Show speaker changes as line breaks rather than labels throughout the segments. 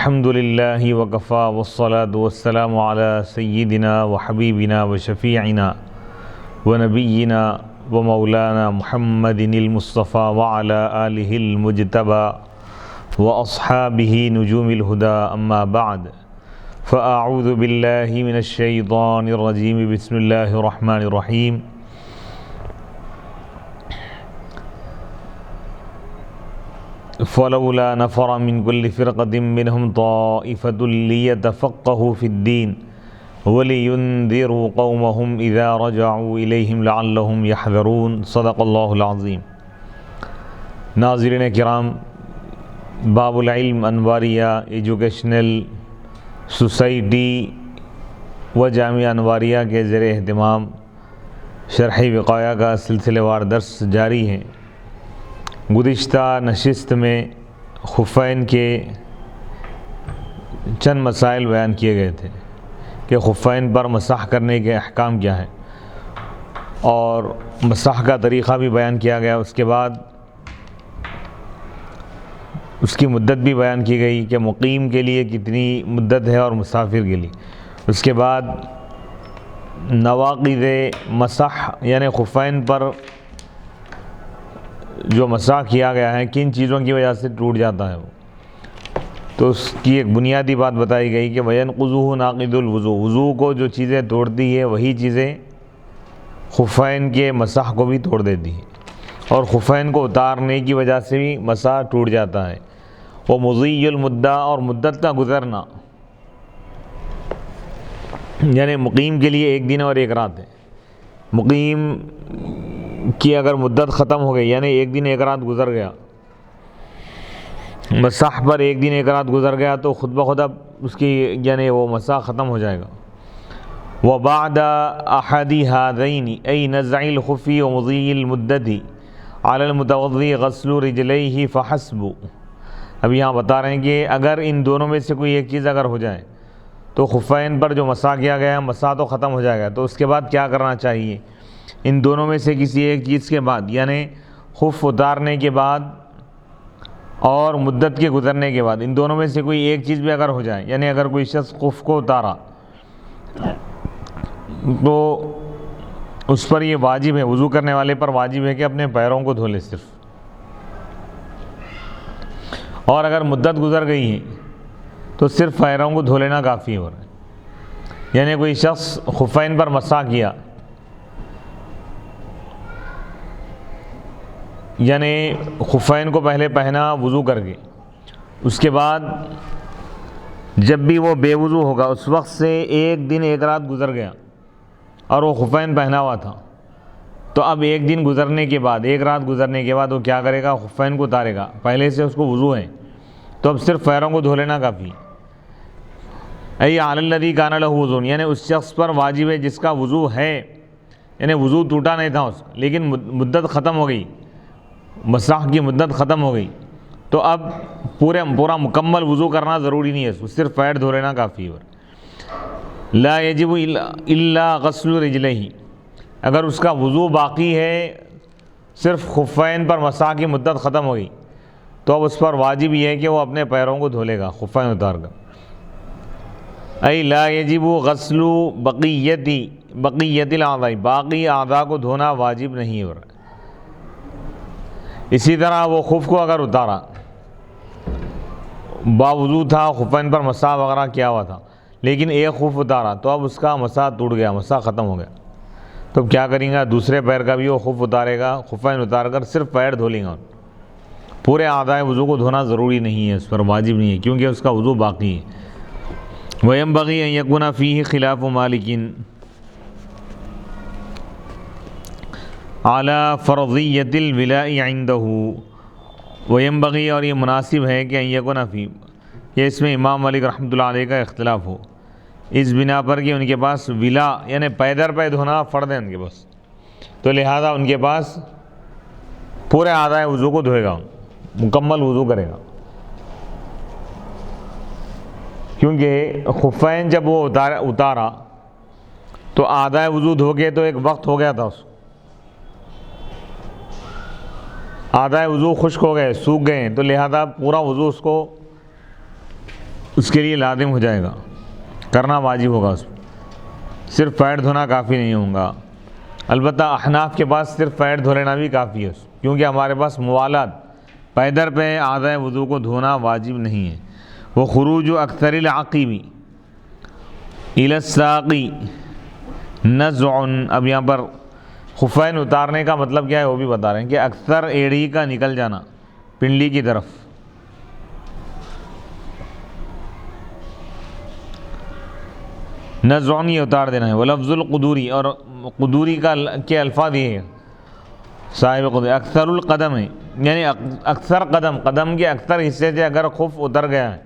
الحمد للہ وکفا والصلاة والسلام علی سیدنا وحبیبنا وشفیعنا ونبینا ومولانا محمد المصطفى وعلى آلہ المجتبى واصحابہ نجوم الہدى اما بعد فاعوذ باللہ من الشیطان الرجیم بسم اللہ الرحمن الرحیم فلولا نفر من كل فرقة منهم طائفة ليتفقهوا في الدين ولينذروا قومهم إذا رجعوا إليهم لعلهم يحذرون صدق اللہ العظیم۔ ناظرین کرام، باب العلم انواریہ ایجوکیشنل سوسائٹی و جامعہ انواریہ کے زیر اہتمام شرح وقایہ کا سلسلہ وار درس جاری ہے۔ گزشتہ نشست میں خفین کے چند مسائل بیان کیے گئے تھے کہ خفین پر مسح کرنے کے احکام کیا ہیں، اور مسح کا طریقہ بھی بیان کیا گیا۔ اس کے بعد اس کی مدت بھی بیان کی گئی کہ مقیم کے لیے کتنی مدت ہے اور مسافر کے لیے۔ اس کے بعد نواقض مسح یعنی خفین پر جو مسح کیا گیا ہے کن چیزوں کی وجہ سے ٹوٹ جاتا ہے وہ، تو اس کی ایک بنیادی بات بتائی گئی کہ وَيَنْقُضُهُ نَاقِضُ الْوُضُوء، وضو کو جو چیزیں توڑتی ہے وہی چیزیں خفین کے مسح کو بھی توڑ دیتی ہیں، اور خفین کو اتارنے کی وجہ سے بھی مسح ٹوٹ جاتا ہے۔ وہ مضی المدہ، اور مدت کا گزرنا، یعنی مقیم کے لیے ایک دن اور ایک رات ہے۔ مقیم کی اگر مدت ختم ہو گئی یعنی ایک دن ایک رات گزر گیا، مسح پر ایک دن ایک رات گزر گیا، تو خود بخود اب اس کی یعنی وہ مسح ختم ہو جائے گا۔ وَبَعْدَ أَحَدِ هَذَيْنِ أَيْ نَزْعِ الْخُفِّ وَمُضِيِّ الْمُدَّةِ عَلَى الْمُتَوَضِّئِ غَسْلُ رِجْلَيْهِ فَحَسْبُ۔ اب یہاں بتا رہے ہیں کہ اگر ان دونوں میں سے کوئی ایک چیز اگر ہو جائے تو خفین پر جو مسح کیا گیا ہے مسح تو ختم ہو جائے گا، تو اس کے بعد کیا کرنا چاہیے؟ ان دونوں میں سے کسی ایک چیز کے بعد، یعنی خف اتارنے کے بعد اور مدت کے گزرنے کے بعد، ان دونوں میں سے کوئی ایک چیز بھی اگر ہو جائے، یعنی اگر کوئی شخص خف کو اتارا تو اس پر یہ واجب ہے، وضو کرنے والے پر واجب ہے کہ اپنے پیروں کو دھو لے صرف، اور اگر مدت گزر گئی ہے تو صرف پیروں کو دھو لینا کافی ہے۔ یعنی کوئی شخص خفین پر مسح کیا، یعنی خفین کو پہلے پہنا وضو کر کے، اس کے بعد جب بھی وہ بے وضو ہوگا اس وقت سے ایک دن ایک رات گزر گیا اور وہ خفین پہنا ہوا تھا، تو اب ایک دن گزرنے کے بعد، ایک رات گزرنے کے بعد وہ کیا کرے گا؟ خفین کو اتارے گا۔ پہلے سے اس کو وضو ہے تو اب صرف پیروں کو دھو لینا کافی۔ ای علی الذی کان لہ وضو، یعنی اس شخص پر واجب ہے جس کا وضو ہے، یعنی وضو ٹوٹا نہیں تھا اس کا لیکن مدت ختم ہو گئی، مسح کی مدت ختم ہو گئی، تو اب پورا مکمل وضو کرنا ضروری نہیں ہے، صرف پیر دھو لینا کافی ہے۔ لا یجب الا غسل رجلہ، اگر اس کا وضو باقی ہے، صرف خفین پر مسح کی مدت ختم ہو گئی، تو اب اس پر واجب یہ ہے کہ وہ اپنے پیروں کو دھو لے گا خفین اتار کر۔ ای لا یجب غسل بقیت الاعضاء، باقی اعضاء کو دھونا واجب نہیں ہے۔ اسی طرح وہ خف کو اگر اتارا، باوضو تھا، خفین پر مسح وغیرہ کیا ہوا تھا، لیکن ایک خف اتارا تو اب اس کا مسح ٹوٹ گیا، مسح ختم ہو گیا، تو کیا کریں گا؟ دوسرے پیر کا بھی وہ خف اتارے گا، خفین اتار کر صرف پیر دھو لیں گا۔ پورے اعضاء وضو کو دھونا ضروری نہیں ہے، اس پر واجب نہیں ہے کیونکہ اس کا وضو باقی ہے۔ وَيَنْبَغِي أَنْ يَكُونَ فِيهِ خِلَافُ مَالِكٍ عَلَى فَرْضِيَّةِ الْوِلَاءِ عِنْدَهُ، وَيَنْبَغِي، اور یہ مناسب ہے کہ أَنْ يَكُونَ فِيهِ، یہ اس میں امام مالک رحمۃ اللہ علیہ کا اختلاف ہو، اس بنا پر کہ ان کے پاس ولا یعنی پیدر پہ دھونا فرض ہے ان کے پاس، تو لہذا ان کے پاس پورے اعضاء وضو کو دھوئے گا، مکمل وضو کرے گا، کیونکہ خفین جب وہ اتارا تو اعضاء وضو دھو کے تو ایک وقت ہو گیا تھا، اس اعضاء وضو خشک ہو گئے، سوکھ گئے ہیں، تو لہذا پورا وضو اس کو اس کے لیے لازم ہو جائے گا، کرنا واجب ہوگا اس میں، صرف پیر دھونا کافی نہیں ہوگا۔ البتہ احناف کے پاس صرف پیر دھو لینا بھی کافی ہے، کیونکہ ہمارے پاس موالات پیدر پہ اعضائے وضو کو دھونا واجب نہیں ہے۔ وہ خروج اکثر العقیبی الی الساقی نزع، اب یہاں پر خفین اتارنے کا مطلب کیا ہے وہ بھی بتا رہے ہیں کہ اکثر ایڑی کا نکل جانا پنڈلی کی طرف، نزعن یہ اتار دینا ہے۔ ولفظ القدوری، اور قدوری کے الفاظ یہ ہے صاحب قدوری، اکثر القدم ہے، یعنی اکثر قدم کے اکثر حصے سے اگر خف اتر گیا ہے،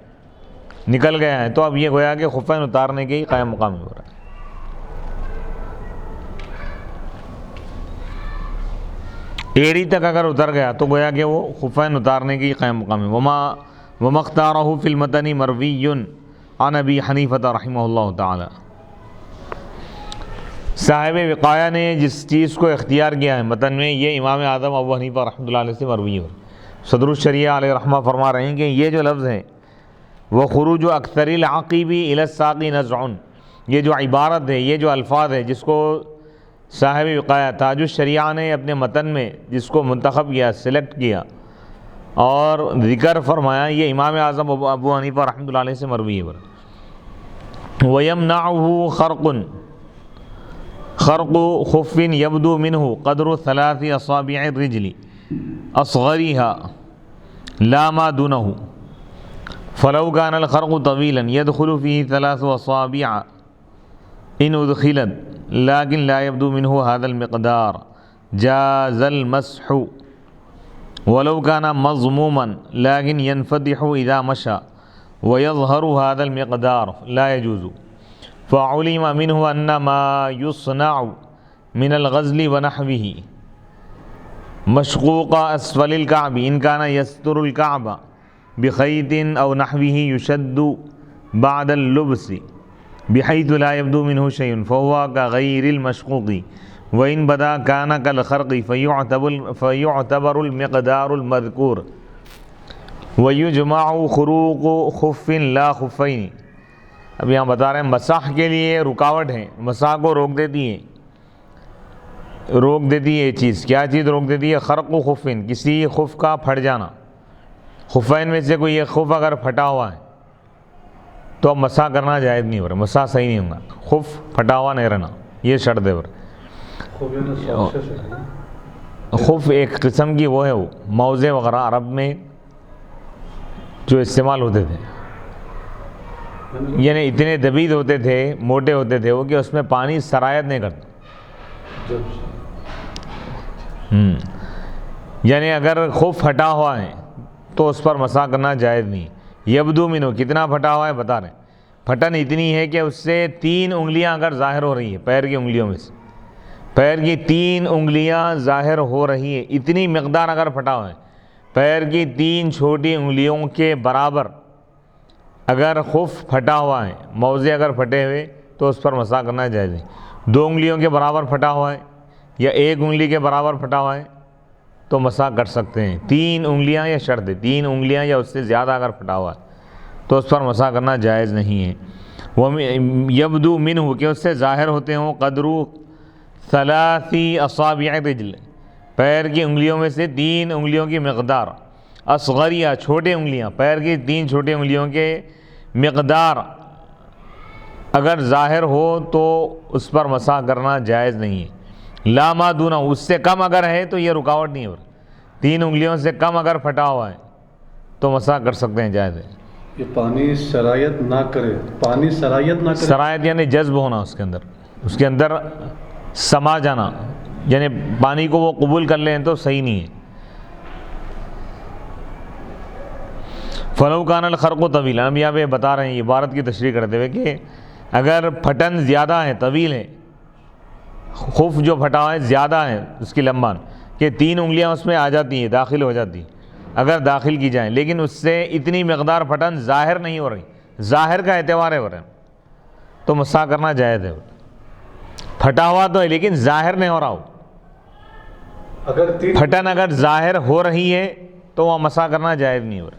نکل گیا ہے، تو اب یہ گویا کہ خفین اتارنے کے ہی قائم مقام ہو رہا ہے۔ ایڑی تک اگر اتر گیا تو گویا کہ وہ خفین اتارنے کی قائم مقام ہے۔ وما اختارہ فی المتن مروی عن ابی حنیفہ رحمہ اللہ تعالی، صاحب وقایہ نے جس چیز کو اختیار کیا ہے متن میں، یہ امام اعظم ابو حنیفہ رحمۃ اللہ علیہ سے مروی ہے۔ صدر الشریعہ علیہ رحمہ فرما رہے ہیں کہ یہ جو لفظ ہے وہ خروج اکثر العقیبی الی الساقی نزع، یہ جو عبارت ہے، یہ جو الفاظ ہے جس کو صاحب وقایہ تاج الشریعہ نے اپنے متن میں جس کو منتخب کیا، سلیکٹ کیا اور ذکر فرمایا، یہ امام اعظم ابو حنیفہ رحمۃ اللہ علیہ سے مروی ہے۔ وَيَمْنَعُهُ خرق خف يبدو منه قدر 3 أصابع الرجل أصغرها لا ما دونه، فلو كان الخرق طويلا يدخل فيه 3 أصابع إن أدخلت لكن لا يبدو منه هذا المقدار جاز المسح، ولو كان مضموما لكن ينفتح إذا مشى ويظهر هذا المقدار لا يجوز، فعلم منه أن ما يصنع من الغزل ونحوه مشقوق أسفل الكعب إن كان يستر الكعب بخيط أو نحوه يشد بعد اللبس بحيث لا يبدو منه شيء فهو كغير المشقوق، وإن بدا كان كالخرق فيعتبر المقدار المذكور ويجمع خروق خف لا خفين۔ اب یہاں بتا رہے ہیں مسح کے لیے رکاوٹ ہے، مسح کو روک دیتی ہے یہ چیز، کیا چیز روک دیتی ہے؟ خرق و خفین، کسی خف کا پھٹ جانا، خفین میں سے کوئی ایک خف اگر پھٹا ہوا ہے تو اب مسح کرنا جائز نہیں ہو رہا، مسح صحیح نہیں ہوگا، خف پھٹا ہوا نہیں رہنا، یہ شرط ہے۔ خف ایک قسم کی وہ ہے، وہ موزے وغیرہ عرب میں جو استعمال ہوتے تھے، یعنی اتنے دبید ہوتے تھے، موٹے ہوتے تھے وہ، کہ اس میں پانی سرایت نہیں کرتا، یعنی اگر خف پھٹا ہوا ہے تو اس پر مسح کرنا جائز نہیں۔ یبدو منو، کتنا پھٹا ہوا ہے بتا رہے ہیں، پھٹن اتنی ہے کہ اس سے 3 انگلیاں اگر ظاہر ہو رہی ہیں، پیر کی انگلیوں میں سے پیر کی 3 انگلیاں ظاہر ہو رہی ہیں، اتنی مقدار اگر پھٹا ہوا ہے، پیر کی 3 چھوٹی انگلیوں کے برابر اگر خف پھٹا ہوا ہے، موزے اگر پھٹے ہوئے تو اس پر مسح کرنا جائز نہیں۔ 2 انگلیوں کے برابر پھٹا ہوا ہے یا 1 انگلی کے برابر پھٹا ہوا ہے تو مسح کر سکتے ہیں۔ 3 انگلیاں یا شرط ہے، 3 انگلیاں یا اس سے زیادہ اگر پھٹا ہوا ہے تو اس پر مسح کرنا جائز نہیں ہے۔ وہ یبدو منہ، کہ اس سے ظاہر ہوتے ہوں، قدر 3 أصابع الرجل، پیر کی انگلیوں میں سے 3 انگلیوں کی مقدار، اصغریہ چھوٹے انگلیاں، پیر کی 3 چھوٹی انگلیوں کے مقدار اگر ظاہر ہو تو اس پر مسح کرنا جائز نہیں ہے۔ لا ما دونہ، اس سے کم اگر ہے تو یہ رکاوٹ نہیں ہو رہی، 3 انگلیوں سے کم اگر پھٹا ہوا ہے تو مسح کر سکتے ہیں، جائز ہے۔
یہ پانی سرایت نہ کرے، پانی سرایت نہ کرے،
سرایت یعنی جذب ہونا، اس کے اندر سما جانا، یعنی پانی کو وہ قبول کر لیں تو صحیح نہیں ہے۔ فلو کان الخرق طویلا، ہم یہاں پہ بتا رہے ہیں عبارت کی تشریح کرتے ہوئے کہ اگر پھٹن زیادہ ہے، طویل ہے، خف جو پھٹا ہوا ہے زیادہ ہے اس کی لمبان، کہ 3 انگلیاں اس میں آ جاتی ہیں، داخل ہو جاتی ہیں، اگر داخل کی جائیں، لیکن اس سے اتنی مقدار پھٹن ظاہر نہیں ہو رہی، ظاہر کا اعتبار ہے ہو رہا ہے تو مسح کرنا جائز ہے۔ پھٹا ہوا تو ہے لیکن ظاہر نہیں ہو رہا ہو،
اگر 3
پھٹن اگر ظاہر ہو رہی ہے تو وہ مسح کرنا جائز نہیں ہو رہا۔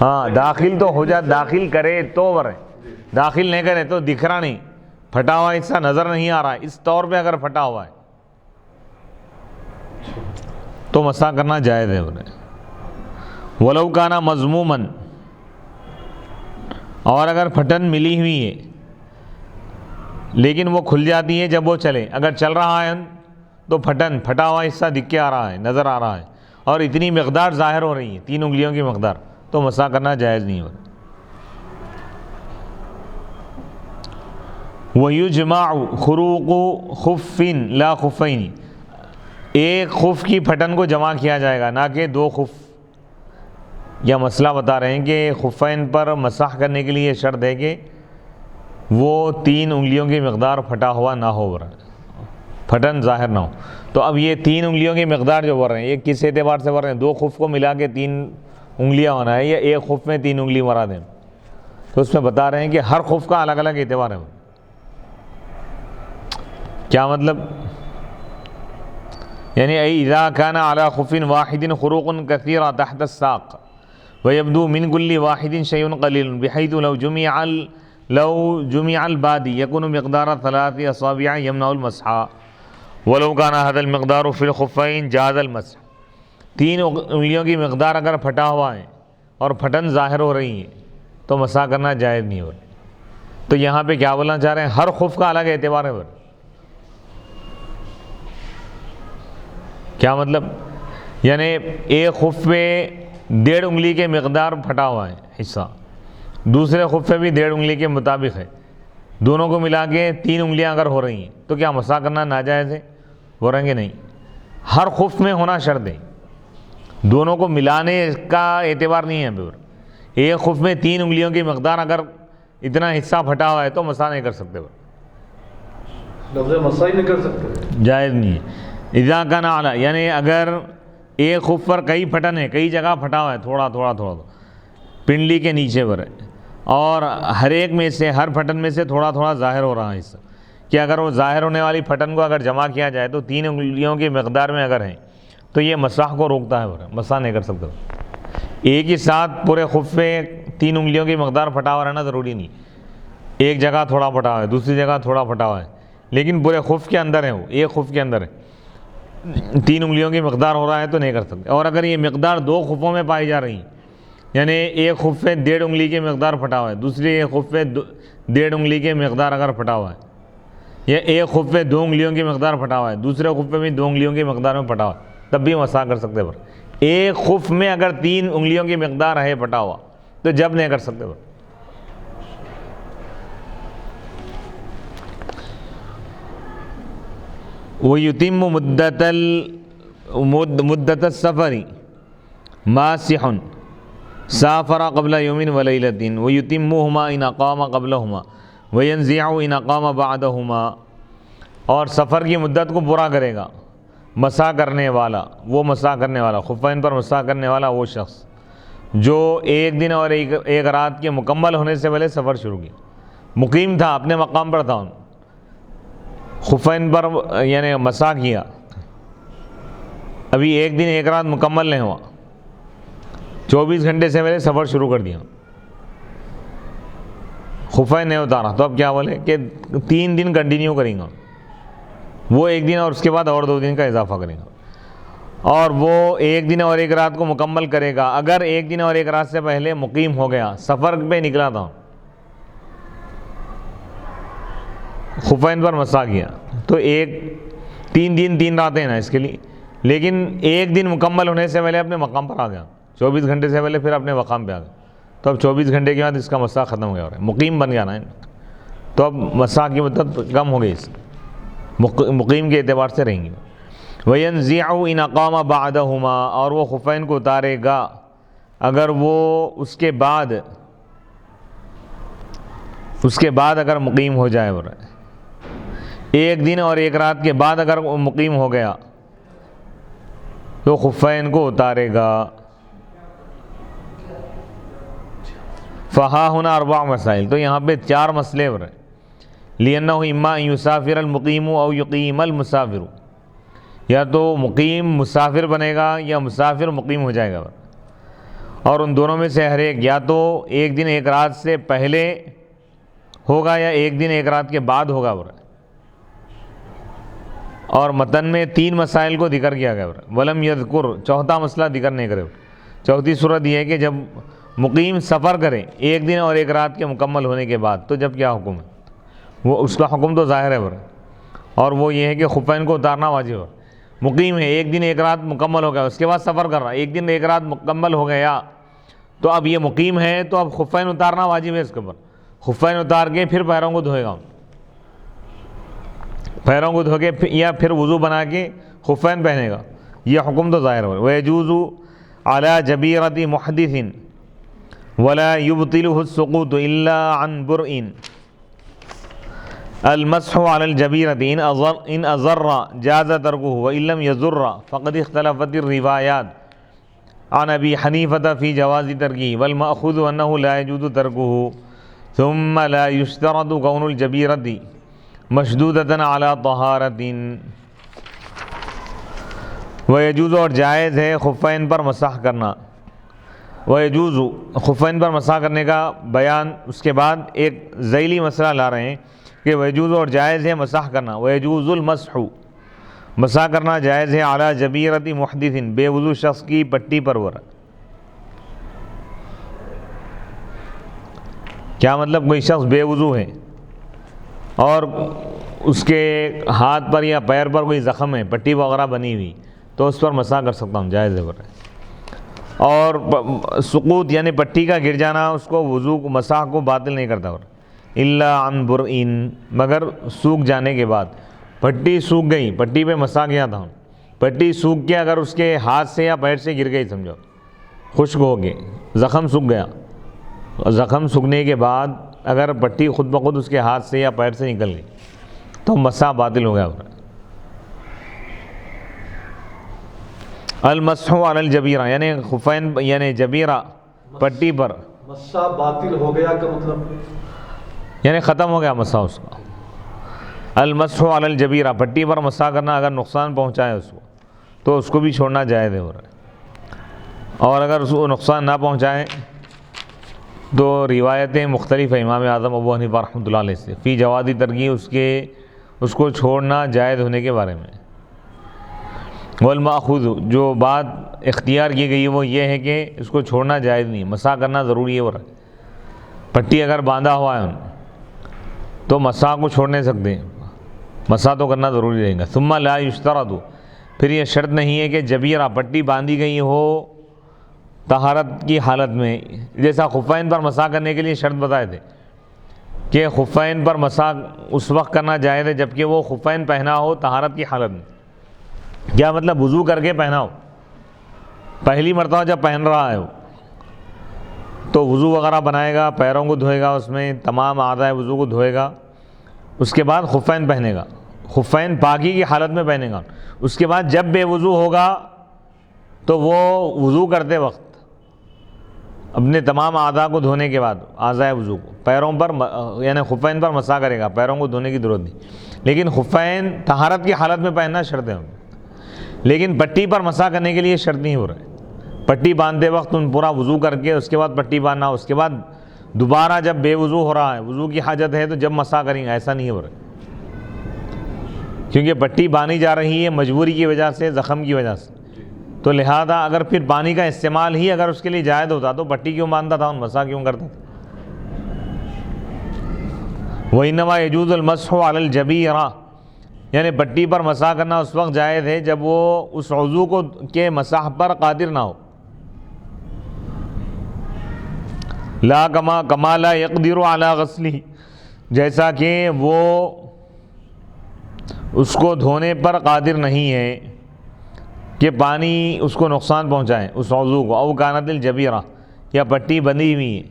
ہاں داخل تو ہو جائے، داخل کرے تو ورے، داخل نہیں کرے تو دکھ رہا نہیں، پھٹا ہوا حصہ نظر نہیں آ رہا ہے، اس طور پہ اگر پھٹا ہوا ہے تو مسح کرنا جائز ہے انہیں۔ ولو کانا مضموماً، اور اگر پھٹن ملی ہوئی ہے لیکن وہ کھل جاتی ہے جب وہ چلے، اگر چل رہا ہے تو پھٹا ہوا حصہ دکھ کے آ رہا ہے، نظر آ رہا ہے، اور اتنی مقدار ظاہر ہو رہی ہے 3 انگلیوں کی مقدار، تو مسح کرنا جائز نہیں ہوگا۔ وَيُجْمَعُ خُرُوقُ خُفٍّ لَا خُفَّيْنِ، ایک خف کی پھٹن کو جمع کیا جائے گا، نہ کہ 2 خف۔ یا مسئلہ بتا رہے ہیں کہ خفین پر مسح کرنے کے لیے شرط ہے کہ وہ 3 انگلیوں کی مقدار پھٹا ہوا نہ ہو، پھٹن ظاہر نہ ہو۔ تو اب یہ 3 انگلیوں کی مقدار جو بڑھ رہے ہیں، یہ کس اعتبار سے بڑھ رہے ہیں؟ 2 خف کو ملا کے 3 انگلیاں ہونا ہے، یا ایک خف میں 3 انگلی مراد ہیں؟ تو اس میں بتا رہے ہیں کہ ہر خف کا الگ الگ اعتبار ہے۔ کیا مطلب؟ یعنی اذا كان على خف واحد خروق كثيرة تحت الساق ويبدو من كل واحد شيء قليل بحيث لو جمع البادي يكون مقدار 3 أصابع يمنع المسح ولو كان هذا المقدار في الخفين جاز المسح۔ 3 انگلیوں کی مقدار اگر پھٹا ہوا ہے اور پھٹن ظاہر ہو رہی ہے تو مسح کرنا جائز نہیں ہو رہا۔ تو یہاں پہ کیا بولنا چاہ رہے ہیں؟ ہر خف کا الگ اعتبار ہے۔ کیا مطلب؟ یعنی ایک خف پہ 1.5 انگلی کے مقدار پھٹا ہوا ہے حصہ، دوسرے خف پہ بھی 1.5 انگلی کے مطابق ہے، دونوں کو ملا کے 3 انگلیاں اگر ہو رہی ہیں تو کیا مسح کرنا ناجائز ہے؟ بولیں گے نہیں، ہر خف میں ہونا شرط ہے، دونوں کو ملانے کا اعتبار نہیں ہے۔ ایک خف میں 3 انگلیوں کی مقدار اگر اتنا حصہ پھٹا ہوا ہے تو مسح نہیں کر سکتے،
لفظ مسح ہی نہیں کر سکتے،
جائز نہیں ہے۔ اذا کان اعلی، یعنی اگر ایک خف پر کئی پھٹن ہے، کئی جگہ پھٹا ہوا ہے، تھوڑا پنڈلی کے نیچے پر ہے، اور ہر ایک میں سے، ہر پھٹن میں سے تھوڑا تھوڑا ظاہر ہو رہا ہے حصہ، کہ اگر وہ ظاہر ہونے والی پھٹن کو اگر جمع کیا جائے تو 3 انگلیوں کی مقدار میں اگر ہیں تو یہ مسح کو روکتا ہے، مسح نہیں کر سکتا۔ ایک ہی ساتھ پورے خف پہ 3 انگلیوں کی مقدار پھٹا ہوا رہنا ضروری نہیں، ایک جگہ تھوڑا پھٹا ہوا ہے، دوسری جگہ تھوڑا پھٹا ہوا ہے، لیکن پورے خف کے اندر ہے، وہ ایک خف کے اندر ہے، 3 انگلیوں کی مقدار ہو رہا ہے تو نہیں کر سکتے۔ اور اگر یہ مقدار 2 خفوں میں پائی جا رہی ہیں، یعنی ایک خف پہ 1.5 انگلی کی مقدار پھٹا ہوا ہے، دوسری ایک خف پہ 1.5 انگلی کی مقدار اگر پھٹا ہوا ہے، یا ایک خف پہ 2 انگلیوں کی مقدار پھٹا ہوا ہے، دوسرے خف پہ بھی 2 انگلیوں کی مقدار میں پھٹا ہوا ہے، تب بھی مسح کر سکتے پر۔ ایک خف میں اگر 3 انگلیوں کی مقدار ہے پھٹا ہوا تو جب نہیں کر سکتے پر۔ وَيُتِمُّ مُدَّةَ السَّفَرِ مَاسِحٌ سَافَرَ قَبْلَ يَوْمٍ وَلَيْلَةٍ وَيُتِمُّهُمَا إِنْ أَقَامَ قَبْلَهُمَا وَيَنْزِعُ إِنْ أَقَامَ بَعْدَهُمَا، اور سفر کی مدت کو پورا کرے گا مسح کرنے والا، وہ مسح کرنے والا، خفین پر مسح کرنے والا وہ شخص جو ایک دن اور ایک رات کے مکمل ہونے سے پہلے سفر شروع کیا، مقیم تھا، اپنے مقام پر تھا، خفین پر یعنی مسح کیا، ابھی ایک دن ایک رات مکمل نہیں ہوا، 24 گھنٹے سے پہلے سفر شروع کر دیا، خفین نہیں اتارا، تو اب کیا بولے کہ 3 دن کنٹینیو کریں گا، وہ ایک دن اور اس کے بعد اور 2 دن کا اضافہ کریں گا، اور وہ ایک دن اور ایک رات کو مکمل کرے گا۔ اگر ایک دن اور ایک رات سے پہلے مقیم ہو گیا، سفر پہ نکلا تھا، خفین پر مسح کیا، تو 3 دن 3 راتیں نا اس کے لیے، لیکن ایک دن مکمل ہونے سے پہلے اپنے مقام پر آ گیا، 24 گھنٹے سے پہلے پھر اپنے مقام پہ آ گیا، تو اب 24 گھنٹے کے بعد اس کا مسح ختم ہو گیا، مقیم بن گیا نا، تو اب مسح کی مدت کم ہو گئی، اس مقیم کے اعتبار سے رہیں گی۔ وَيَنْزِعُ إِنْ أَقَامَ بَعْدَهُمَا، اور وہ خفین کو اتارے گا اگر وہ اس کے بعد اگر مقیم ہو جائے، ایک دن اور ایک رات کے بعد اگر مقیم ہو گیا تو خفین کو اتارے گا۔ فہا ہونا 4 مسائل، تو یہاں پہ 4 مسئلے ہو رہے ہیں۔ لِأَنَّهُ إِمَّا أَن يُسَافِرَ الْمُقِيمُ أَوْ يُقِيمَ الْمُسَافِرُ، یا تو مقیم مسافر بنے گا یا مسافر مقیم ہو جائے گا، اور ان دونوں میں سے ہر ایک یا تو ایک دن ایک رات سے پہلے ہوگا یا ایک دن ایک رات کے بعد ہوگا۔ اور متن میں 3 مسائل کو ذکر کیا گیا، ولم یذکر، چوتھا مسئلہ ذکر نہیں کرے۔ چوتھی صورت یہ ہے کہ جب مقیم سفر کرے ایک دن اور ایک رات کے مکمل ہونے کے بعد تو جب کیا حکم ہے، وہ اس کا حکم تو ظاہر ہے، اور وہ یہ ہے کہ خفین کو اتارنا واجب ہے۔ مقیم ہے، ایک دن ایک رات مکمل ہو گیا، اس کے بعد سفر کر رہا ہے، ایک دن ایک رات مکمل ہو گیا تو اب یہ مقیم ہے تو اب خفین اتارنا واجب ہے اس کے اوپر۔ خفین اتار کے پھر پیروں کو دھوئے گا، پیروں کو دھو کے یا پھر وضو بنا کے خفین پہنے گا، یہ حکم تو ظاہر ہے۔ وَيَجُوزُ عَلَى جَبِيرَةِ مُحْدِثٍ وَلَا يُبْطِلُهُ السُّقُوطُ إِلَّا عَنْ بُرْءٍ الْمَسْحُ عَلَى الْجَبِيرَةِ إِنْ أَضَرَّ جَازَ تَرْكُهُ وَإِنْ لَمْ يَضُرَّ فَقَدِ اخْتَلَفَتِ الرِّوَايَاتُ عن أبي حنيفة في جواز تركه والمأخوذ أنه لا يجوز تركه ثم لا يشترط كون الجبيرة مشدودة على طهارة۔ ويجوز، اور جائز ہے خفین پر مسح کرنا۔ ويجوز، خفین پر مسح کرنے کا بیان اس کے بعد ایک ذیلی مسئلہ لا رہے ہیں کہ ويجوز، اور جائز ہے مسح کرنا۔ ويجوز المسح، مسح کرنا جائز ہے، علی جبیرۃ محدث، بے وضو شخص کی پٹی پر۔ کیا مطلب؟ کوئی شخص بے وضو ہے اور اس کے ہاتھ پر یا پیر پر کوئی زخم ہے، پٹی وغیرہ بنی ہوئی، تو اس پر مسح کر سکتا ہوں، جائز ہے۔ اور سقوط یعنی پٹی کا گر جانا اس کو وضو کو، مسح کو باطل نہیں کرتا، الا عن برئن، مگر سوکھ جانے کے بعد۔ پٹی سوکھ گئی، پٹی پہ مسح کیا تھا، پٹی سوکھ کے اگر اس کے ہاتھ سے یا پیر سے گر گئی، سمجھو خشک ہو گئی، زخم سوکھ گیا، زخم سوکھنے کے بعد اگر پٹی خود بخود اس کے ہاتھ سے یا پیر سے نکل گئی تو مسح باطل ہو گیا۔ المسح علی الجبیرہ، یعنی خفین یعنی جبیرہ پٹی پر
مسح باطل ہو گیا کا مطلب
یعنی ختم ہو گیا مسح اس کا۔ المسح علی الجبیرہ، پٹی پر مسح کرنا اگر نقصان پہنچائے اس کو تو اس کو بھی چھوڑنا جائز ہے، اور اگر اس کو نقصان نہ پہنچائے تو روایتیں مختلف ہیں امام اعظم ابو حنیفہ رحمۃ اللہ علیہ سے فی جواز ترکی، اس کو چھوڑنا جائز ہونے کے بارے میں۔ والمأخوذ، جو بات اختیار کی گئی وہ یہ ہے کہ اس کو چھوڑنا جائز نہیں، مسح کرنا ضروری ہے۔ پٹی اگر باندھا ہوا ہے تو مسح کو چھوڑ نہیں سکتے، مسح تو کرنا ضروری رہے گا۔ ثم لا یشترط، پھر یہ شرط نہیں ہے کہ جبیرہ پٹی باندھی گئی ہو طہارت کی حالت میں، جیسا خفین پر مسح کرنے کے لیے شرط بتائے تھے کہ خفین پر مسح اس وقت کرنا جائز ہے جبکہ وہ خفین پہنا ہو طہارت کی حالت میں۔ کیا مطلب؟ وضو کر کے پہنا ہو، پہلی مرتبہ جب پہن رہا ہے تو وضو وغیرہ بنائے گا، پیروں کو دھوئے گا، اس میں تمام اعضائے وضو کو دھوئے گا، اس کے بعد خفین پہنے گا، خفین پاکی کی حالت میں پہنے گا۔ اس کے بعد جب بے وضو ہوگا تو وہ وضو کرتے وقت اپنے تمام اعضاء کو دھونے کے بعد اعضائے وضو کو پیروں پر یعنی خفین پر مسح کرے گا، پیروں کو دھونے کی ضرورت نہیں، لیکن خفین طہارت کی حالت میں پہننا شرط ہے۔ لیکن پٹی پر مسح کرنے کے لیے شرط نہیں ہو رہا ہے، پٹی باندھتے وقت ان پورا وضو کر کے اس کے بعد پٹی باندھنا، اس کے بعد دوبارہ جب بے وضو ہو رہا ہے، وضو کی حاجت ہے تو جب مسح کریں گے، ایسا نہیں ہو رہا ہے، کیونکہ پٹی باندھی جا رہی ہے مجبوری کی وجہ سے، زخم کی وجہ سے، تو لہذا اگر پھر پانی کا استعمال ہی اگر اس کے لیے جائز ہوتا تو پٹی کیوں باندھتا تھا، مسح کیوں کرتا تھا؟ وَإِنَّمَا يَجُوزُ الْمَسْحُ عَلَى الْجَبِيرَةِ، یعنی پٹی پر مسح کرنا اس وقت جائز ہے جب وہ اس عضو کو کے مسح پر قادر نہ ہو، لا کما لا يقدر على غسله، جیسا کہ وہ اس کو دھونے پر قادر نہیں ہے کہ پانی اس کو نقصان پہنچائے اس عضو کو، او کانت الجبیرہ، یا پٹی بندھی ہوئی ہے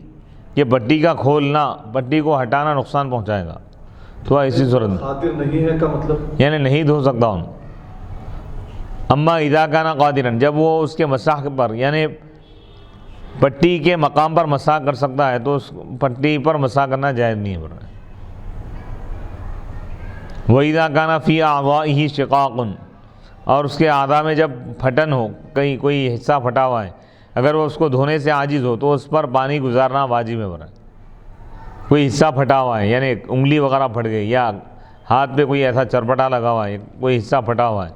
کہ پٹی کا کھولنا، پٹی کو ہٹانا نقصان پہنچائے گا، تو ایسی صورت
قادر نہیں ہے کا مطلب
یعنی نہیں دھو سکتا ہوں۔ اما اذا کان قادرا، جب وہ اس کے مسح پر یعنی پٹی کے مقام پر مسح کر سکتا ہے تو اس پٹی پر مسح کرنا جائز نہیں ہے۔ وَإِذَا كَانَ فِي أَعْضَائِهِ شِقَاقٌ، اور اس کے اعضاء میں جب پھٹن ہو، کہیں کوئی حصہ پھٹا ہوا ہے، اگر وہ اس کو دھونے سے عاجز ہو تو اس پر پانی گزارنا واجب ہے برا۔ کوئی حصہ پھٹا ہوا ہے، یعنی انگلی وغیرہ پھٹ گئی، یا ہاتھ پہ کوئی ایسا چرپٹا لگا ہوا ہے، کوئی حصہ پھٹا ہوا ہے،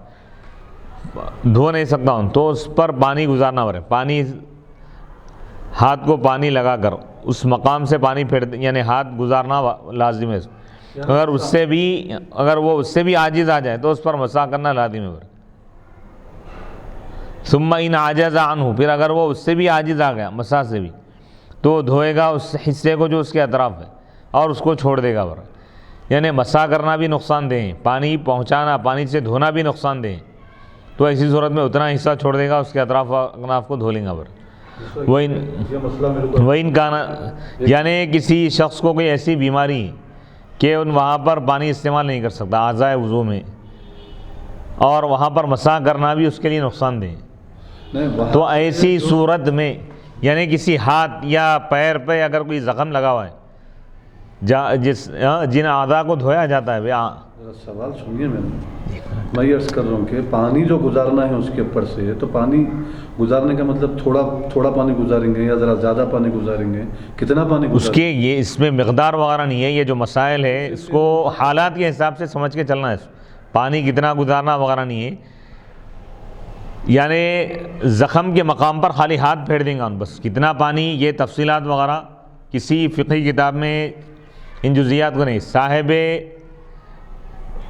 دھو نہیں سکتا ہوں، تو اس پر پانی گزارنا پڑے۔ پانی، ہاتھ کو پانی لگا کر اس مقام سے پانی پھیر، یعنی ہاتھ گزارنا لازم ہے۔ اگر وہ اس سے بھی عاجز آ جائے تو اس پر مسح کرنا لازم ہے۔ ثم ان عجز عنہ، پھر اگر وہ اس سے بھی عاجز آ گیا مسح سے بھی، تو دھوئے گا اس حصے کو جو اس کے اطراف ہے اور اس کو چھوڑ دے گا برا۔ یعنی مسح کرنا بھی نقصان دہ ہے، پانی پہنچانا، پانی سے دھونا بھی نقصان دہ ہے، تو ایسی صورت میں اتنا حصہ چھوڑ دے گا، اس کے اطراف کو دھو لیں گا برا۔ وَإِن كَانَ، یعنی کسی شخص کو کوئی ایسی بیماری کہ وہاں پر پانی استعمال نہیں کر سکتا اعضائے وضو میں، اور وہاں پر مسح کرنا بھی اس کے لیے نقصان دہ ہے، تو ایسی صورت میں، یعنی کسی ہاتھ یا پیر پہ اگر کوئی زخم لگا ہوا ہے جن اعضاء کو دھویا جاتا ہے،
سوال سنیے، میں یہ عرض کر رہا ہوں کہ پانی جو گزارنا ہے اس کے اوپر سے، تو پانی گزارنے کا مطلب تھوڑا پانی گزاریں گے یا ذرا زیادہ پانی گزاریں گے؟ کتنا پانی
اس کے یہ اس میں مقدار وغیرہ نہیں ہے، یہ جو مسائل ہے اس کو حالات کے حساب سے سمجھ کے چلنا ہے۔ پانی کتنا گزارنا وغیرہ نہیں ہے، یعنی زخم کے مقام پر خالی ہاتھ پھیر دیں گا بس، کتنا پانی، یہ تفصیلات وغیرہ کسی فقہی کتاب میں ان جزیات کو نہیں۔ صاحب